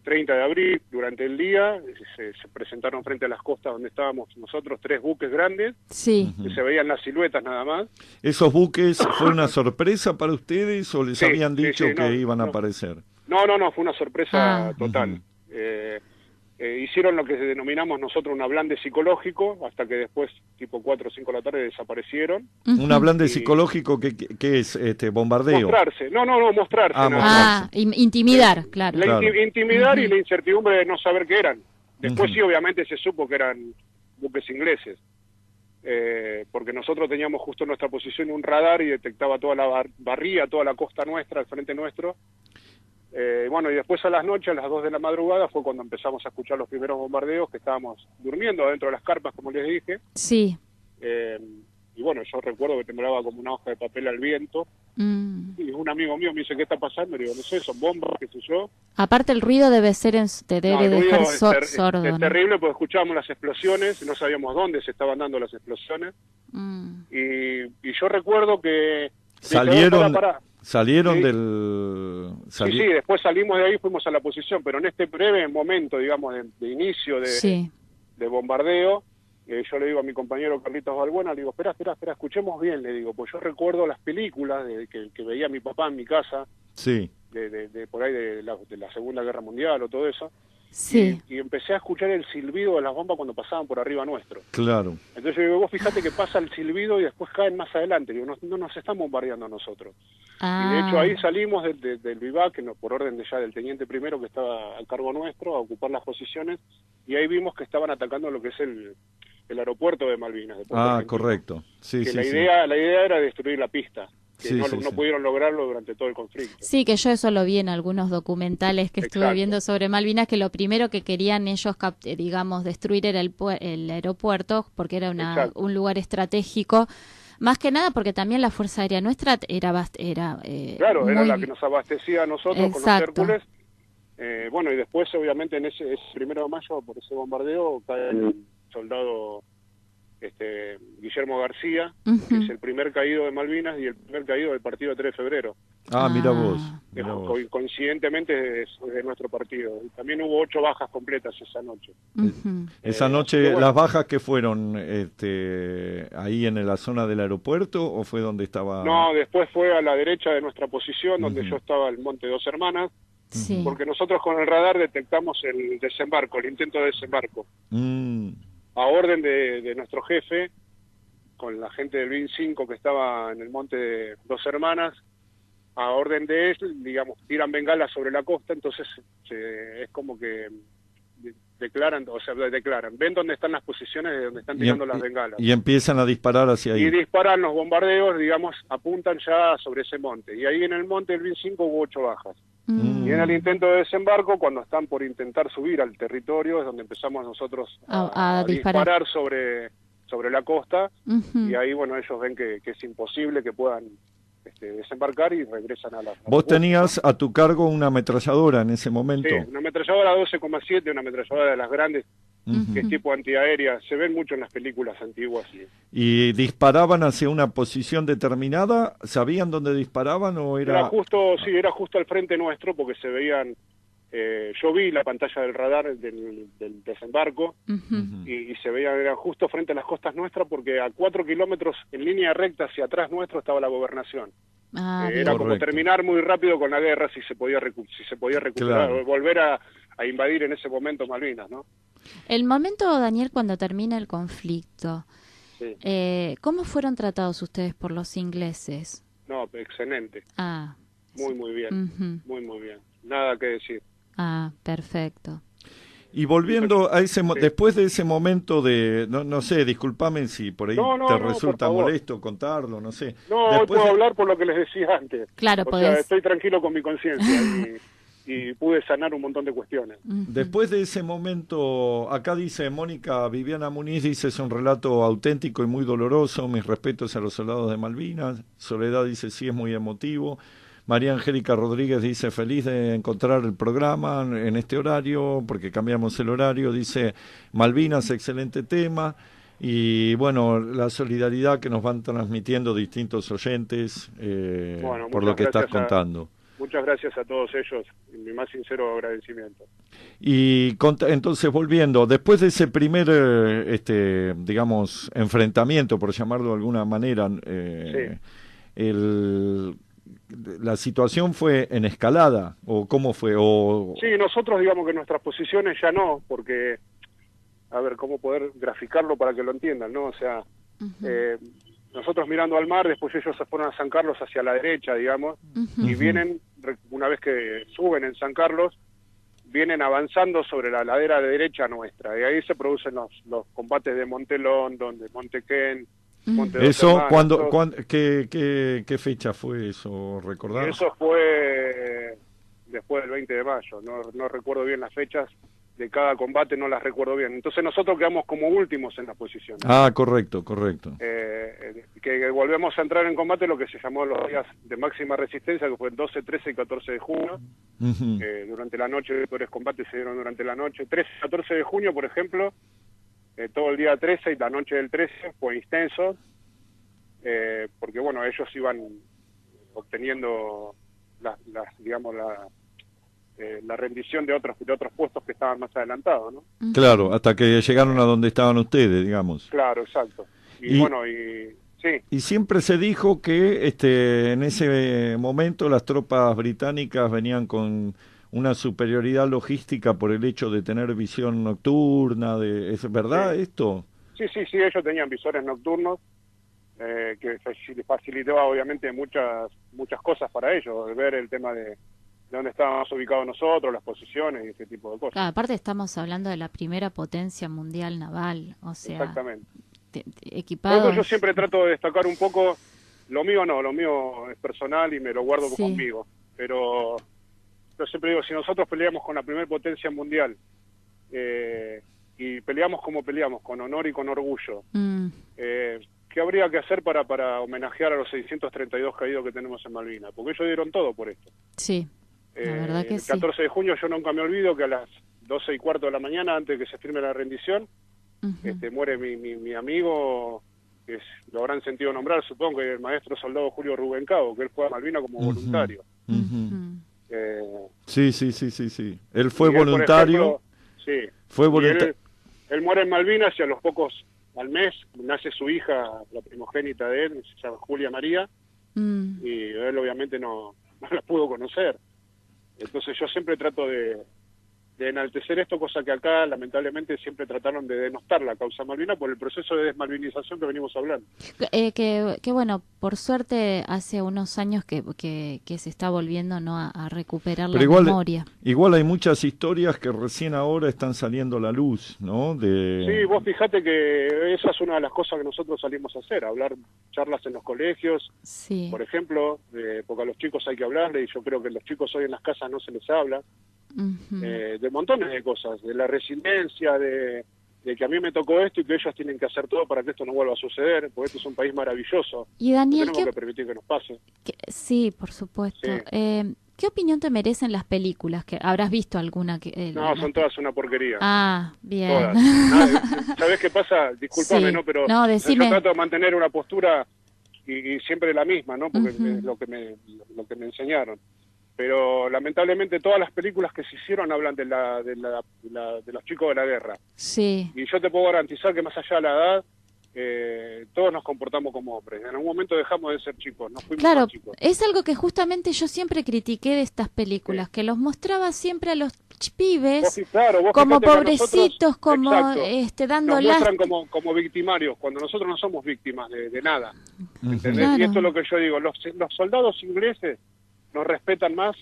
30 de abril, durante el día, se presentaron frente a las costas donde estábamos nosotros 3 buques grandes, Sí. que se veían las siluetas nada más. ¿Esos buques fue una sorpresa para ustedes o les Sí, habían sí, dicho sí, que no, iban a no. aparecer? No, fue una sorpresa total. Ujú. Hicieron lo que denominamos nosotros un ablande psicológico, hasta que después, tipo 4 o 5 de la tarde, desaparecieron. ¿Un ablande Y- psicológico que es bombardeo? Mostrarse, mostrarse. Ah, nada mostrarse. más. Intimidar, claro. La Claro. intimidar y la incertidumbre de no saber qué eran. Después Ujú. sí, obviamente, se supo que eran buques ingleses. Porque nosotros teníamos justo en nuestra posición un radar y detectaba toda la barría, toda la costa nuestra, al frente nuestro. Bueno, y después a las noches, a las 2 de la madrugada, fue cuando empezamos a escuchar los primeros bombardeos, que estábamos durmiendo dentro de las carpas, como les dije. Sí. Y bueno, yo recuerdo que temblaba como una hoja de papel al viento. Y un amigo mío me dice, ¿qué está pasando? Y digo, no sé, son bombas, qué sé yo. Aparte el ruido debe ser, te No, debe el ruido dejar es sordo. ¿no? terrible porque escuchábamos las explosiones, no sabíamos dónde se estaban dando las explosiones. Y yo recuerdo que... Salieron, pará. salieron Sí. del... Sí, después salimos de ahí, fuimos a la posición, pero en este breve momento, digamos, de inicio Sí. de bombardeo, yo le digo a mi compañero Carlitos Balbuena, le digo, espera, escuchemos bien, le digo, pues yo recuerdo las películas que veía mi papá en mi casa, Sí. de por ahí de la Segunda Guerra Mundial o todo eso, Sí. y empecé a escuchar el silbido de las bombas cuando pasaban por arriba nuestro. Claro. Entonces yo digo, vos fíjate que pasa el silbido y después caen más adelante, digo, no nos están bombardeando a nosotros. Y de hecho ahí salimos del vivac, por orden ya del teniente primero que estaba a cargo nuestro, a ocupar las posiciones, y ahí vimos que estaban atacando lo que es el aeropuerto de Malvinas. De Puerto Argentino. Correcto. Sí, Que sí, la sí. idea era destruir la pista, que Sí, no sí, sí. pudieron lograrlo durante todo el conflicto. Sí, que yo eso lo vi en algunos documentales que estuve Exacto. viendo sobre Malvinas, que lo primero que querían ellos, digamos, destruir era el aeropuerto, porque era Exacto. un lugar estratégico. Más que nada porque también la Fuerza Aérea nuestra era Claro, era muy... la que nos abastecía a nosotros Exacto. con los Hércules, Bueno, y después, obviamente, en ese 1 de mayo, por ese bombardeo, cae el soldado Guillermo García, que es el primer caído de Malvinas y el primer caído del partido 3 de febrero. Mira vos. Coincidentemente es de nuestro partido. Y también hubo 8 bajas completas esa noche. Esa noche, bueno, ¿las bajas que fueron ahí en la zona del aeropuerto o fue donde estaba? No, después fue a la derecha de nuestra posición, donde yo estaba, el Monte Dos Hermanas, porque nosotros con el radar detectamos el desembarco, el intento de desembarco. A orden de nuestro jefe, con la gente del BIN 5 que estaba en el Monte Dos Hermanas, a orden de él, digamos, tiran bengalas sobre la costa, entonces es como que declaran, ven dónde están las posiciones de donde están tirando las bengalas. Y empiezan a disparar hacia ahí. Y disparan los bombardeos, digamos, apuntan ya sobre ese monte. Y ahí en el monte del BIN 5 hubo 8 bajas. Y en el intento de desembarco, cuando están por intentar subir al territorio, es donde empezamos nosotros a disparar sobre la costa, y ahí, bueno, ellos ven que es imposible que puedan desembarcar y regresan a la... ¿Vos tenías a tu cargo una ametralladora en ese momento? Sí, una ametralladora 12,7, una ametralladora de las grandes, que es tipo antiaérea, se ven mucho en las películas antiguas. ¿Y disparaban hacia una posición determinada? ¿Sabían dónde disparaban o era...? Era justo al frente nuestro, porque se veían... yo vi la pantalla del radar del desembarco y se veían, eran justo frente a las costas nuestras, porque a 4 kilómetros en línea recta hacia atrás nuestro estaba la gobernación. Era como terminar muy rápido con la guerra si se podía recuperar, claro, volver a invadir en ese momento Malvinas, ¿no? El momento, Daniel, cuando termina el conflicto, ¿cómo fueron tratados ustedes por los ingleses? No, excelente. Muy bien, muy bien. Nada que decir. Perfecto. Y volviendo a después de ese momento de, no sé, discúlpame si por ahí te resulta molesto contarlo, no sé. No, hoy puedo hablar por lo que les decía antes. Claro, o sea, estoy tranquilo con mi conciencia y pude sanar un montón de cuestiones. Después de ese momento, acá dice Mónica Viviana Muniz, dice, es un relato auténtico y muy doloroso, mis respetos a los soldados de Malvinas. Soledad dice, sí, es muy emotivo. María Angélica Rodríguez dice, feliz de encontrar el programa en este horario, porque cambiamos el horario. Dice, Malvinas, excelente tema. Y bueno, la solidaridad que nos van transmitiendo distintos oyentes por lo que estás contando. Muchas gracias a todos ellos, y mi más sincero agradecimiento. Y entonces, volviendo, después de ese primer, digamos, enfrentamiento, por llamarlo de alguna manera, ¿la situación fue en escalada o cómo fue? Sí, nosotros digamos que nuestras posiciones ya no, porque, a ver, cómo poder graficarlo para que lo entiendan, ¿no? O sea, nosotros mirando al mar, después ellos se fueron a San Carlos hacia la derecha, digamos, y vienen, una vez que suben en San Carlos, vienen avanzando sobre la ladera de derecha nuestra, y ahí se producen los combates de Monte London, de Monte Ken, Monte Dos Hermanas. ¿Qué fecha fue eso? ¿Recordás? Eso fue después del 20 de mayo, no recuerdo bien las fechas de cada combate, no las recuerdo bien. Entonces nosotros quedamos como últimos en la posición. Correcto. Que volvemos a entrar en combate lo que se llamó los días de máxima resistencia, que fue el 12, 13 y 14 de junio. Durante la noche, los peores combates se dieron durante la noche. 13 y 14 de junio, por ejemplo, todo el día 13 y la noche del 13 fue extenso, porque bueno, ellos iban obteniendo la rendición de otros puestos que estaban más adelantados, ¿no? Claro, hasta que llegaron a donde estaban ustedes, digamos. Claro, exacto. Y siempre se dijo que en ese momento las tropas británicas venían con una superioridad logística por el hecho de tener visión nocturna, ¿es verdad esto? Sí, ellos tenían visores nocturnos, que facilitaba obviamente muchas cosas para ellos, ver el tema de dónde estábamos ubicados nosotros, las posiciones y ese tipo de cosas. Claro, aparte estamos hablando de la primera potencia mundial naval, o sea, exactamente. Equipados. Yo siempre trato de destacar un poco, lo mío es personal y me lo guardo conmigo, pero yo siempre digo, si nosotros peleamos con la primera potencia mundial y peleamos como peleamos, con honor y con orgullo, ¿qué habría que hacer para homenajear a los 632 caídos que tenemos en Malvinas? Porque ellos dieron todo por esto. Sí. La verdad que el sí. 14 de junio yo nunca me olvido que a las 12:15 de la mañana, antes de que se firme la rendición, muere mi amigo, que lo habrán sentido nombrar, supongo, que el maestro soldado Julio Rubén Cabo, que él fue a Malvinas como voluntario. Sí. Él fue Miguel, voluntario. Por ejemplo, sí. Fue voluntario. Él muere en Malvinas y a los pocos, al mes, nace su hija, la primogénita de él, se llama Julia María, y él obviamente no la pudo conocer. Entonces yo siempre trato de enaltecer esto, cosa que acá lamentablemente siempre trataron de denostar la causa Malvinas por el proceso de desmalvinización que venimos hablando. Que bueno, por suerte hace unos años que se está volviendo, ¿no?, a recuperar la memoria. Igual hay muchas historias que recién ahora están saliendo a la luz, ¿no? Sí, vos fijate que esa es una de las cosas que nosotros salimos a hacer, hablar, charlas en los colegios, sí. Por ejemplo, porque a los chicos hay que hablarle, y yo creo que a los chicos hoy en las casas no se les habla. De montones de cosas, de la resiliencia, de que a mí me tocó esto y que ellos tienen que hacer todo para que esto no vuelva a suceder, porque esto es un país maravilloso. Y Daniel, tenemos que permitir que nos pase. Sí, por supuesto. Sí. ¿Qué opinión te merecen las películas? Que habrás visto alguna que no, son todas una porquería. Ah, bien. Todas. ¿Sabés qué pasa? Disculpame, sí. ¿no? Pero no, decime. Yo trato de mantener una postura y siempre la misma, ¿no? Porque es lo que me enseñaron. Pero lamentablemente todas las películas que se hicieron hablan de los chicos de la guerra. Sí. Y yo te puedo garantizar que más allá de la edad, todos nos comportamos como hombres. En algún momento dejamos de ser chicos, nos fuimos más chicos. Es algo que justamente yo siempre critiqué de estas películas, que los mostraba siempre a los pibes vos como pobrecitos, nosotros, como dando nos muestran como victimarios, cuando nosotros no somos víctimas de nada. ¿Entendés? Claro. Y esto es lo que yo digo, los soldados ingleses nos respetan más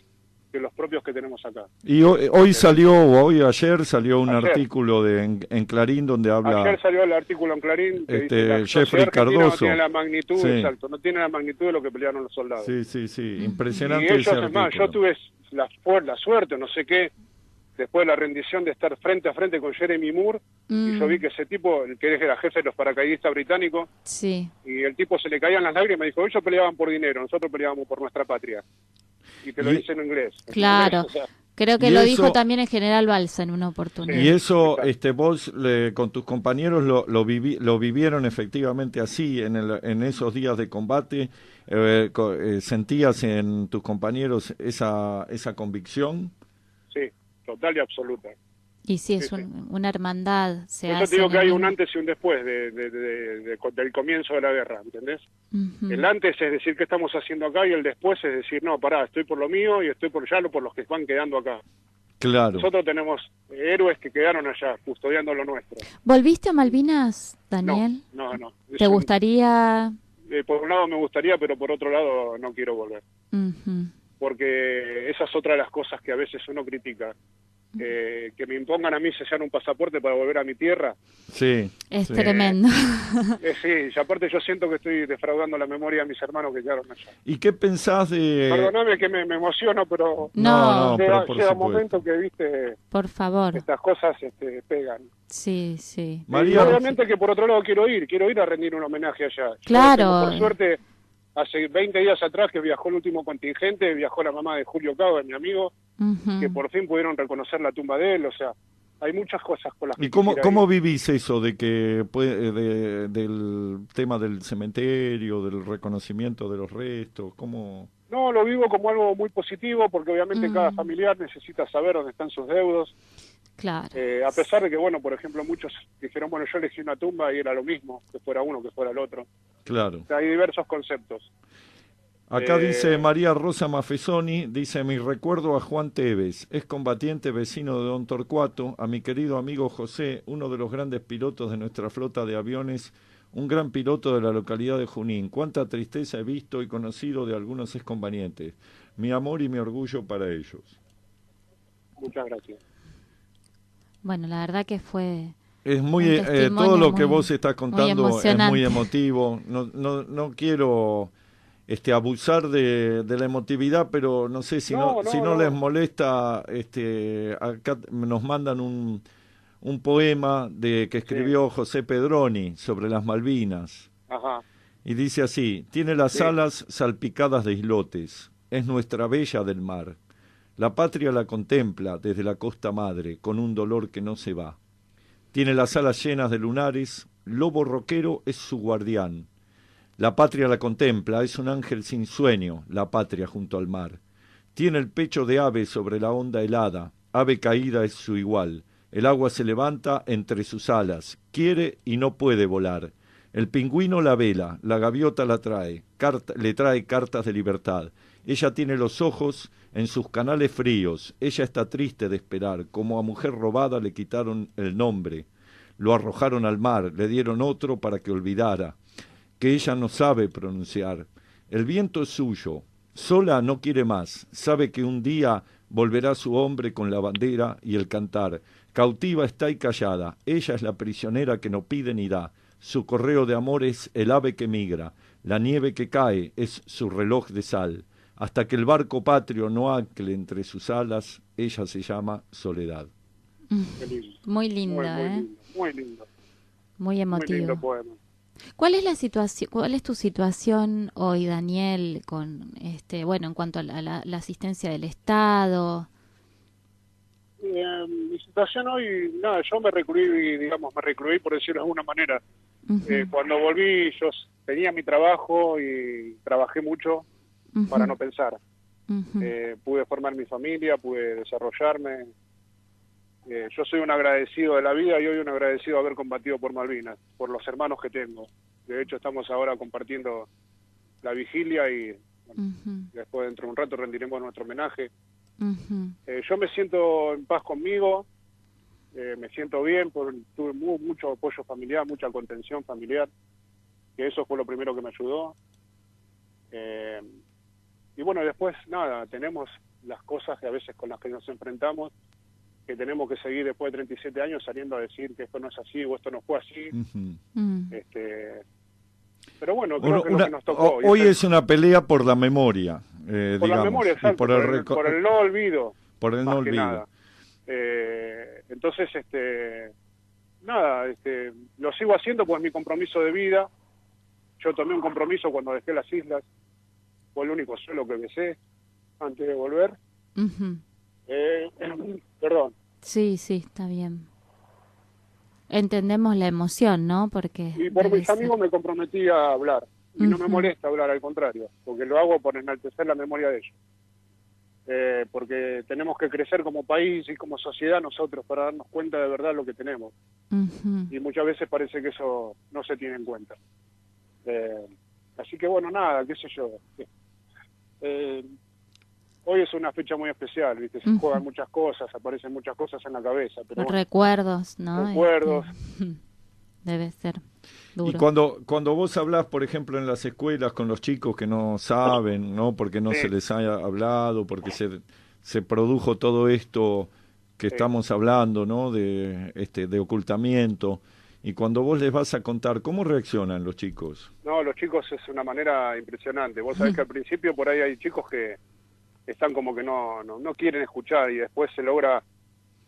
que los propios que tenemos acá. Y ayer salió un artículo en Clarín donde habla... Ayer salió el artículo en Clarín que dice la Jeffrey Cardoso. No tiene la magnitud, exacto, no tiene la magnitud de lo que pelearon los soldados. Sí, impresionante. Y ellos, es más, yo tuve la suerte, no sé qué, después de la rendición de estar frente a frente con Jeremy Moore, y yo vi que ese tipo, el que era jefe de los paracaidistas británicos, y el tipo se le caían las lágrimas y dijo, ellos peleaban por dinero, nosotros peleábamos por nuestra patria. Y te lo dice en inglés. Claro, o sea, creo que lo dijo también el general Balsa en una oportunidad. Y eso, vos con tus compañeros lo vivieron efectivamente así, en esos días de combate, ¿sentías en tus compañeros esa convicción? Sí, total y absoluta. Y sí, es una hermandad. Yo te digo que hay un antes y un después del comienzo de la guerra, ¿entendés? El antes es decir, ¿qué estamos haciendo acá? Y el después es decir, no, pará, estoy por lo mío y estoy por los que van quedando acá. Claro. Nosotros tenemos héroes que quedaron allá, custodiando lo nuestro. ¿Volviste a Malvinas, Daniel? No. ¿Te gustaría...? Por un lado me gustaría, pero por otro lado no quiero volver. Porque esa es otra de las cosas que a veces uno critica. Que me impongan a mí sellar un pasaporte para volver a mi tierra. Sí. Es tremendo. Sí, y aparte yo siento que estoy defraudando la memoria de mis hermanos que quedaron allá. ¿Y qué pensás de...? Perdóname que me emociono, pero... No, pero llega un momento que, viste... Por favor. Estas cosas pegan. Sí. María, y obviamente que por otro lado quiero ir a rendir un homenaje allá. Claro. Por suerte, hace 20 días atrás que viajó el último contingente, viajó la mamá de Julio Cabo, de mi amigo, que por fin pudieron reconocer la tumba de él, o sea, hay muchas cosas con las que... ¿Y cómo vivís eso de que del tema del cementerio, del reconocimiento de los restos? ¿Cómo? No, lo vivo como algo muy positivo, porque obviamente cada familiar necesita saber dónde están sus deudos. Claro. A pesar de que, bueno, por ejemplo, muchos dijeron, bueno, yo elegí una tumba y era lo mismo, que fuera uno, que fuera el otro. Claro. O sea, hay diversos conceptos. Acá dice María Rosa Mafesoni, dice, mi recuerdo a Juan Tevez, es combatiente vecino de Don Torcuato, a mi querido amigo José, uno de los grandes pilotos de nuestra flota de aviones, un gran piloto de la localidad de Junín. Cuánta tristeza he visto y conocido de algunos excombatientes. Mi amor y mi orgullo para ellos. Muchas gracias. Bueno, la verdad que fue... Es muy todo lo que vos estás contando es muy emotivo. No quiero abusar de la emotividad, pero no sé si no les molesta, acá nos mandan un poema que escribió José Pedroni sobre las Malvinas. Ajá. Y dice así: tiene las alas salpicadas de islotes, es nuestra bella del mar. La patria la contempla desde la costa madre, con un dolor que no se va. Tiene las alas llenas de lunares, lobo roquero es su guardián. La patria la contempla, es un ángel sin sueño, la patria junto al mar. Tiene el pecho de ave sobre la onda helada, ave caída es su igual. El agua se levanta entre sus alas, quiere y no puede volar. El pingüino la vela, la gaviota la trae, le trae cartas de libertad. Ella tiene los ojos en sus canales fríos, ella está triste de esperar, como a mujer robada le quitaron el nombre. Lo arrojaron al mar, le dieron otro para que olvidara, que ella no sabe pronunciar. El viento es suyo, sola no quiere más, sabe que un día volverá su hombre con la bandera y el cantar. Cautiva está y callada, ella es la prisionera que no pide ni da. Su correo de amor es el ave que migra, la nieve que cae es su reloj de sal. Hasta que el barco patrio no ancle entre sus alas, ella se llama Soledad. Lindo. Muy lindo, Muy ¿eh? lindo, muy lindo. Muy Muy emotivo. lindo poema. ¿Cuál es la situación, cuál es tu situación hoy, Daniel, con bueno, en cuanto a la asistencia del Estado? Mi situación hoy, nada, yo me recluí, digamos, por decirlo de alguna manera. Ujú, Cuando volví, yo tenía mi trabajo y trabajé mucho ujú, para no pensar. ujú, Pude formar mi familia, pude desarrollarme. Yo soy un agradecido de la vida y hoy un agradecido de haber combatido por Malvinas, por los hermanos que tengo. De hecho, estamos ahora compartiendo la vigilia y bueno, ujú, después dentro de un rato rendiremos nuestro homenaje. ujú, Yo me siento en paz conmigo, me siento bien, tuve mucho apoyo familiar, mucha contención familiar, que eso fue lo primero que me ayudó. Y bueno, después, nada, tenemos las cosas que a veces con las que nos enfrentamos, que tenemos que seguir después de 37 años saliendo a decir que esto no es así o esto no fue así. Pero bueno, creo que es lo que nos tocó. Hoy es una pelea por la memoria, por digamos, la memoria, y exacto, por por el no olvido, por el no más que olvido. nada. Entonces, nada, lo sigo haciendo pues mi compromiso de vida. Yo tomé un compromiso cuando dejé las islas, fue el único suelo que besé antes de volver. ujú. Perdón. Sí, sí, está bien. Entendemos la emoción, ¿no? Porque Y por debe mis ser. amigos me comprometí a hablar. Y no me Ujú, molesta hablar, al contrario, porque lo hago por enaltecer la memoria de ellos. Porque tenemos que crecer como país y como sociedad nosotros para darnos cuenta de verdad lo que tenemos. ujú. Y muchas veces parece que eso no se tiene en cuenta. Así que bueno, nada, qué sé yo. Hoy es una fecha muy especial, ¿viste? Se juegan Ujú. muchas cosas, aparecen muchas cosas en la cabeza, pero bueno, Recuerdos, ¿no? recuerdos. Debe ser Y duro. cuando vos hablás, por ejemplo, en las escuelas con los chicos que no saben, ¿no? Porque no Sí, se les haya hablado, porque se produjo todo esto que sí. estamos hablando, ¿no? De ocultamiento. Y cuando vos les vas a contar, ¿cómo reaccionan los chicos? No, los chicos es una manera impresionante. Vos sabés que al principio por ahí hay chicos que están como que no quieren escuchar y después se logra,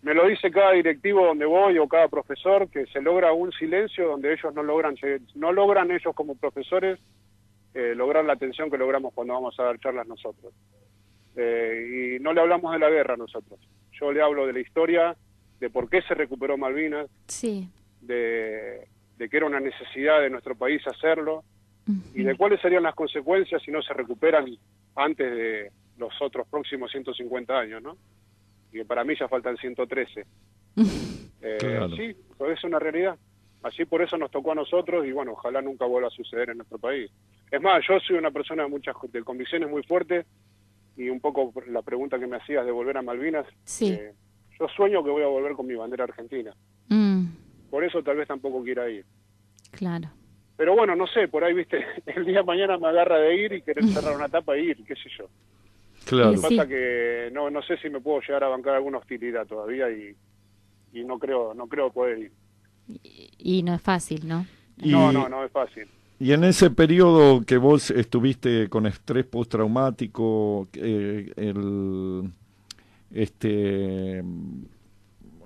me lo dice cada directivo donde voy o cada profesor, que se logra un silencio donde ellos no logran ellos como profesores lograr la atención que logramos cuando vamos a dar charlas nosotros. Y no le hablamos de la guerra nosotros. Yo le hablo de la historia, de por qué se recuperó Malvinas, Sí. de que era una necesidad de nuestro país hacerlo, y de Ujú. cuáles serían las consecuencias si no se recuperan antes de los otros próximos 150 años, ¿no? Y que para mí ya faltan 113. Claro. Sí, eso es una realidad. Así por eso nos tocó a nosotros y bueno, ojalá nunca vuelva a suceder en nuestro país. Es más, yo soy una persona de convicciones muy fuertes y un poco la pregunta que me hacías de volver a Malvinas, Sí. yo sueño que voy a volver con mi bandera argentina. Mm, Por eso tal vez tampoco quiera ir. claro. Pero bueno, no sé, por ahí, viste, el día de mañana me agarra de ir y querer cerrar una etapa e ir, qué sé yo. Claro. Lo que Sí. pasa que no sé si me puedo llegar a bancar alguna hostilidad todavía y no creo poder ir. Y no es fácil, ¿no? Y, No es fácil. y en ese periodo que vos estuviste con estrés postraumático,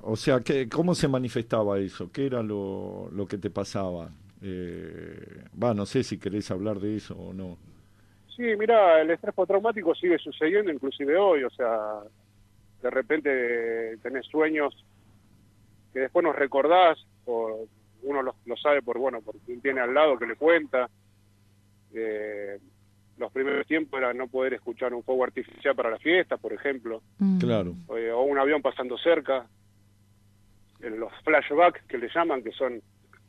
o sea, ¿cómo se manifestaba eso? ¿Qué era lo que te pasaba? No sé si querés hablar de eso o no. Sí, mira, el estrés postraumático sigue sucediendo inclusive hoy, o sea, de repente tenés sueños que después nos recordás, o uno lo sabe por quien tiene al lado que le cuenta. Los primeros tiempos era no poder escuchar un fuego artificial para la fiesta, por ejemplo. Claro. O un avión pasando cerca. Los flashbacks que le llaman, que son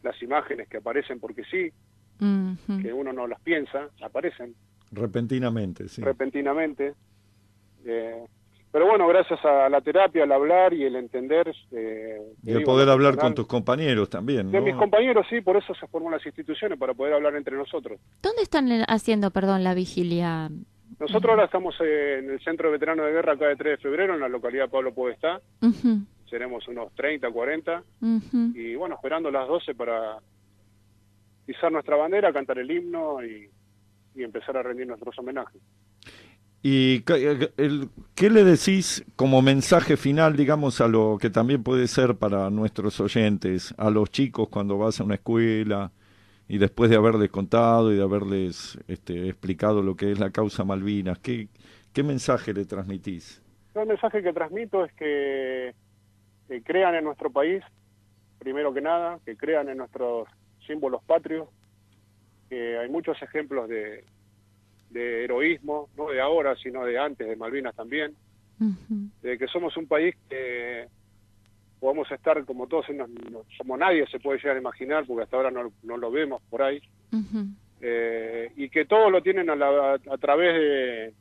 las imágenes que aparecen porque sí, que uno no las piensa, aparecen. Repentinamente, sí. Repentinamente. Pero bueno, gracias a la terapia, al hablar y el entender... y el poder hablar con tus compañeros también, ¿no? De mis compañeros, sí, por eso se forman las instituciones, para poder hablar entre nosotros. ¿Dónde están haciendo, la vigilia? Nosotros ahora estamos en el Centro de Veteranos de Guerra, acá de 3 de febrero, en la localidad de Pablo Podestá. Seremos unos 30, 40. Y bueno, esperando las 12 para izar nuestra bandera, cantar el himno y empezar a rendir nuestros homenajes. ¿Y qué le decís como mensaje final, digamos, a lo que también puede ser para nuestros oyentes, a los chicos cuando vas a una escuela y después de haberles contado y de haberles explicado lo que es la causa Malvinas? ¿Qué mensaje le transmitís? El mensaje que transmito es que crean en nuestro país, primero que nada, que crean en nuestros símbolos patrios, que hay muchos ejemplos de heroísmo, no de ahora, sino de antes, de Malvinas también, de que somos un país que podemos estar como todos, como nadie se puede llegar a imaginar, porque hasta ahora no lo vemos por ahí, y que todo lo tienen a través de...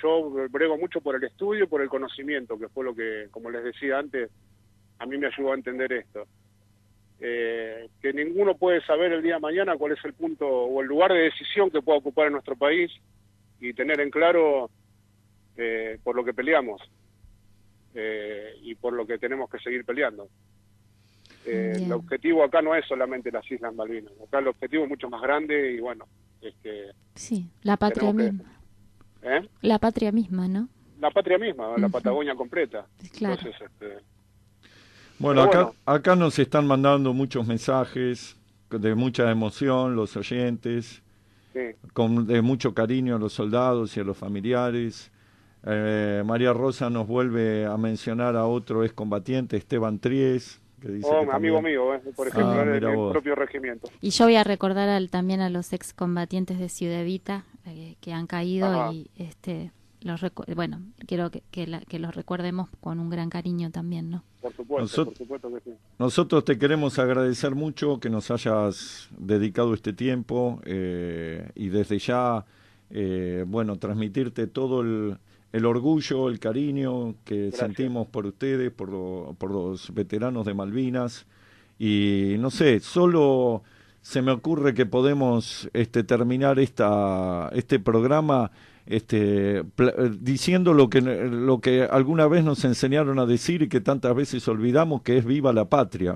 Yo brego mucho por el estudio y por el conocimiento, que fue lo que, como les decía antes, a mí me ayudó a entender esto. Que ninguno puede saber el día de mañana cuál es el punto o el lugar de decisión que pueda ocupar en nuestro país y tener en claro por lo que peleamos y por lo que tenemos que seguir peleando. El objetivo acá no es solamente las Islas Malvinas, acá el objetivo es mucho más grande y bueno, sí, la patria misma. La patria misma, ¿no? La patria misma, la Patagonia completa. Claro. Entonces, bueno, acá nos están mandando muchos mensajes de mucha emoción los oyentes, sí, de mucho cariño a los soldados y a los familiares. María Rosa nos vuelve a mencionar a otro excombatiente, Esteban Tries, que dice que amigo mío, por ejemplo, en el propio regimiento. Y yo voy a recordar también a los excombatientes de Ciudad Evita que han caído y quiero que los recuerdemos con un gran cariño también, ¿no? Por supuesto que sí. Nosotros te queremos agradecer mucho que nos hayas dedicado este tiempo y desde ya, transmitirte todo el orgullo, el cariño que sentimos por ustedes, por los veteranos de Malvinas. Y no sé, solo se me ocurre que podemos terminar este programa diciendo lo que alguna vez nos enseñaron a decir y que tantas veces olvidamos, que es viva la patria,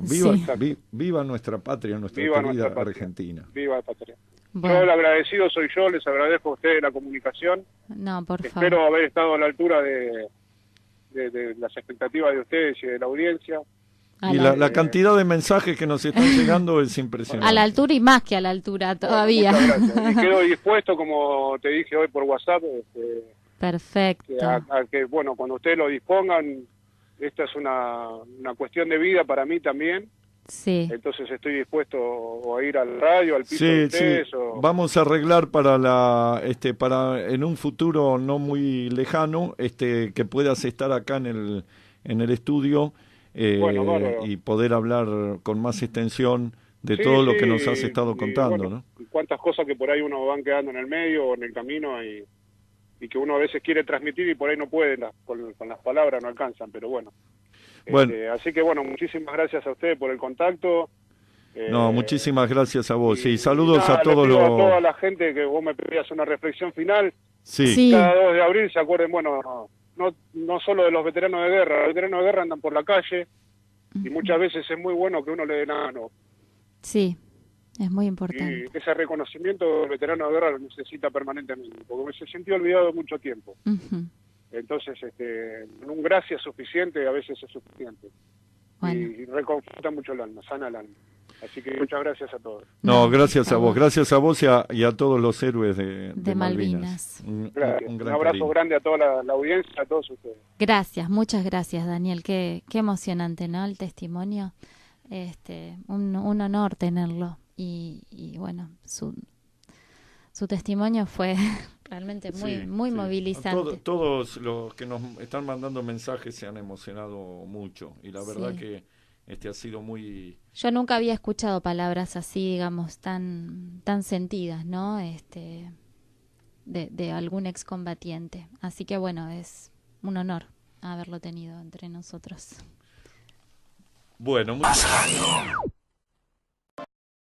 viva nuestra patria, nuestra querida Argentina. Viva la patria. Bueno. Yo el agradecido soy yo, les agradezco a ustedes la comunicación. No, por favor. Espero haber estado a la altura de las expectativas de ustedes y de la audiencia. Y la cantidad de mensajes que nos están llegando es impresionante. A la altura y más que a la altura todavía. Bueno, muchas gracias. Y quedo dispuesto, como te dije hoy por WhatsApp. Perfecto. A que, cuando ustedes lo dispongan, esta es una cuestión de vida para mí también. Sí. Entonces estoy dispuesto a ir al radio, al piso de ustedes. Sí. Vamos a arreglar para en un futuro no muy lejano, que puedas estar acá en el estudio. Y poder hablar con más extensión de todo lo que nos has estado contando, ¿no? Cuántas cosas que por ahí uno van quedando en el medio o en el camino y que uno a veces quiere transmitir y por ahí no puede, con las palabras no alcanzan, pero bueno. Así que muchísimas gracias a ustedes por el contacto. Muchísimas gracias a vos. Y saludos a todos a toda la gente que vos me pedías una reflexión final. Sí. Cada 2 de abril se acuerden, no solo de los veteranos de guerra. Los veteranos de guerra andan por la calle y muchas veces es muy bueno que uno le dé la mano. Sí, es muy importante. Y ese reconocimiento del veterano de guerra lo necesita permanentemente, porque se sintió olvidado mucho tiempo. Entonces, un gracias suficiente a veces es suficiente. Bueno. Y reconforta mucho el alma, sana el alma. Así que muchas gracias a todos. No, gracias a vos. Gracias a vos y a todos los héroes de Malvinas. Gracias. Un gran abrazo cariño. grande a toda la audiencia, a todos ustedes. Gracias, muchas gracias, Daniel. Qué emocionante, ¿no? El testimonio. Un honor tenerlo. Y bueno, su testimonio fue realmente muy movilizante. Todos los que nos están mandando mensajes se han emocionado mucho. Y la verdad que ha sido muy... Yo nunca había escuchado palabras así, digamos, tan sentidas, ¿no? De algún excombatiente. Así que bueno, es un honor haberlo tenido entre nosotros. Bueno,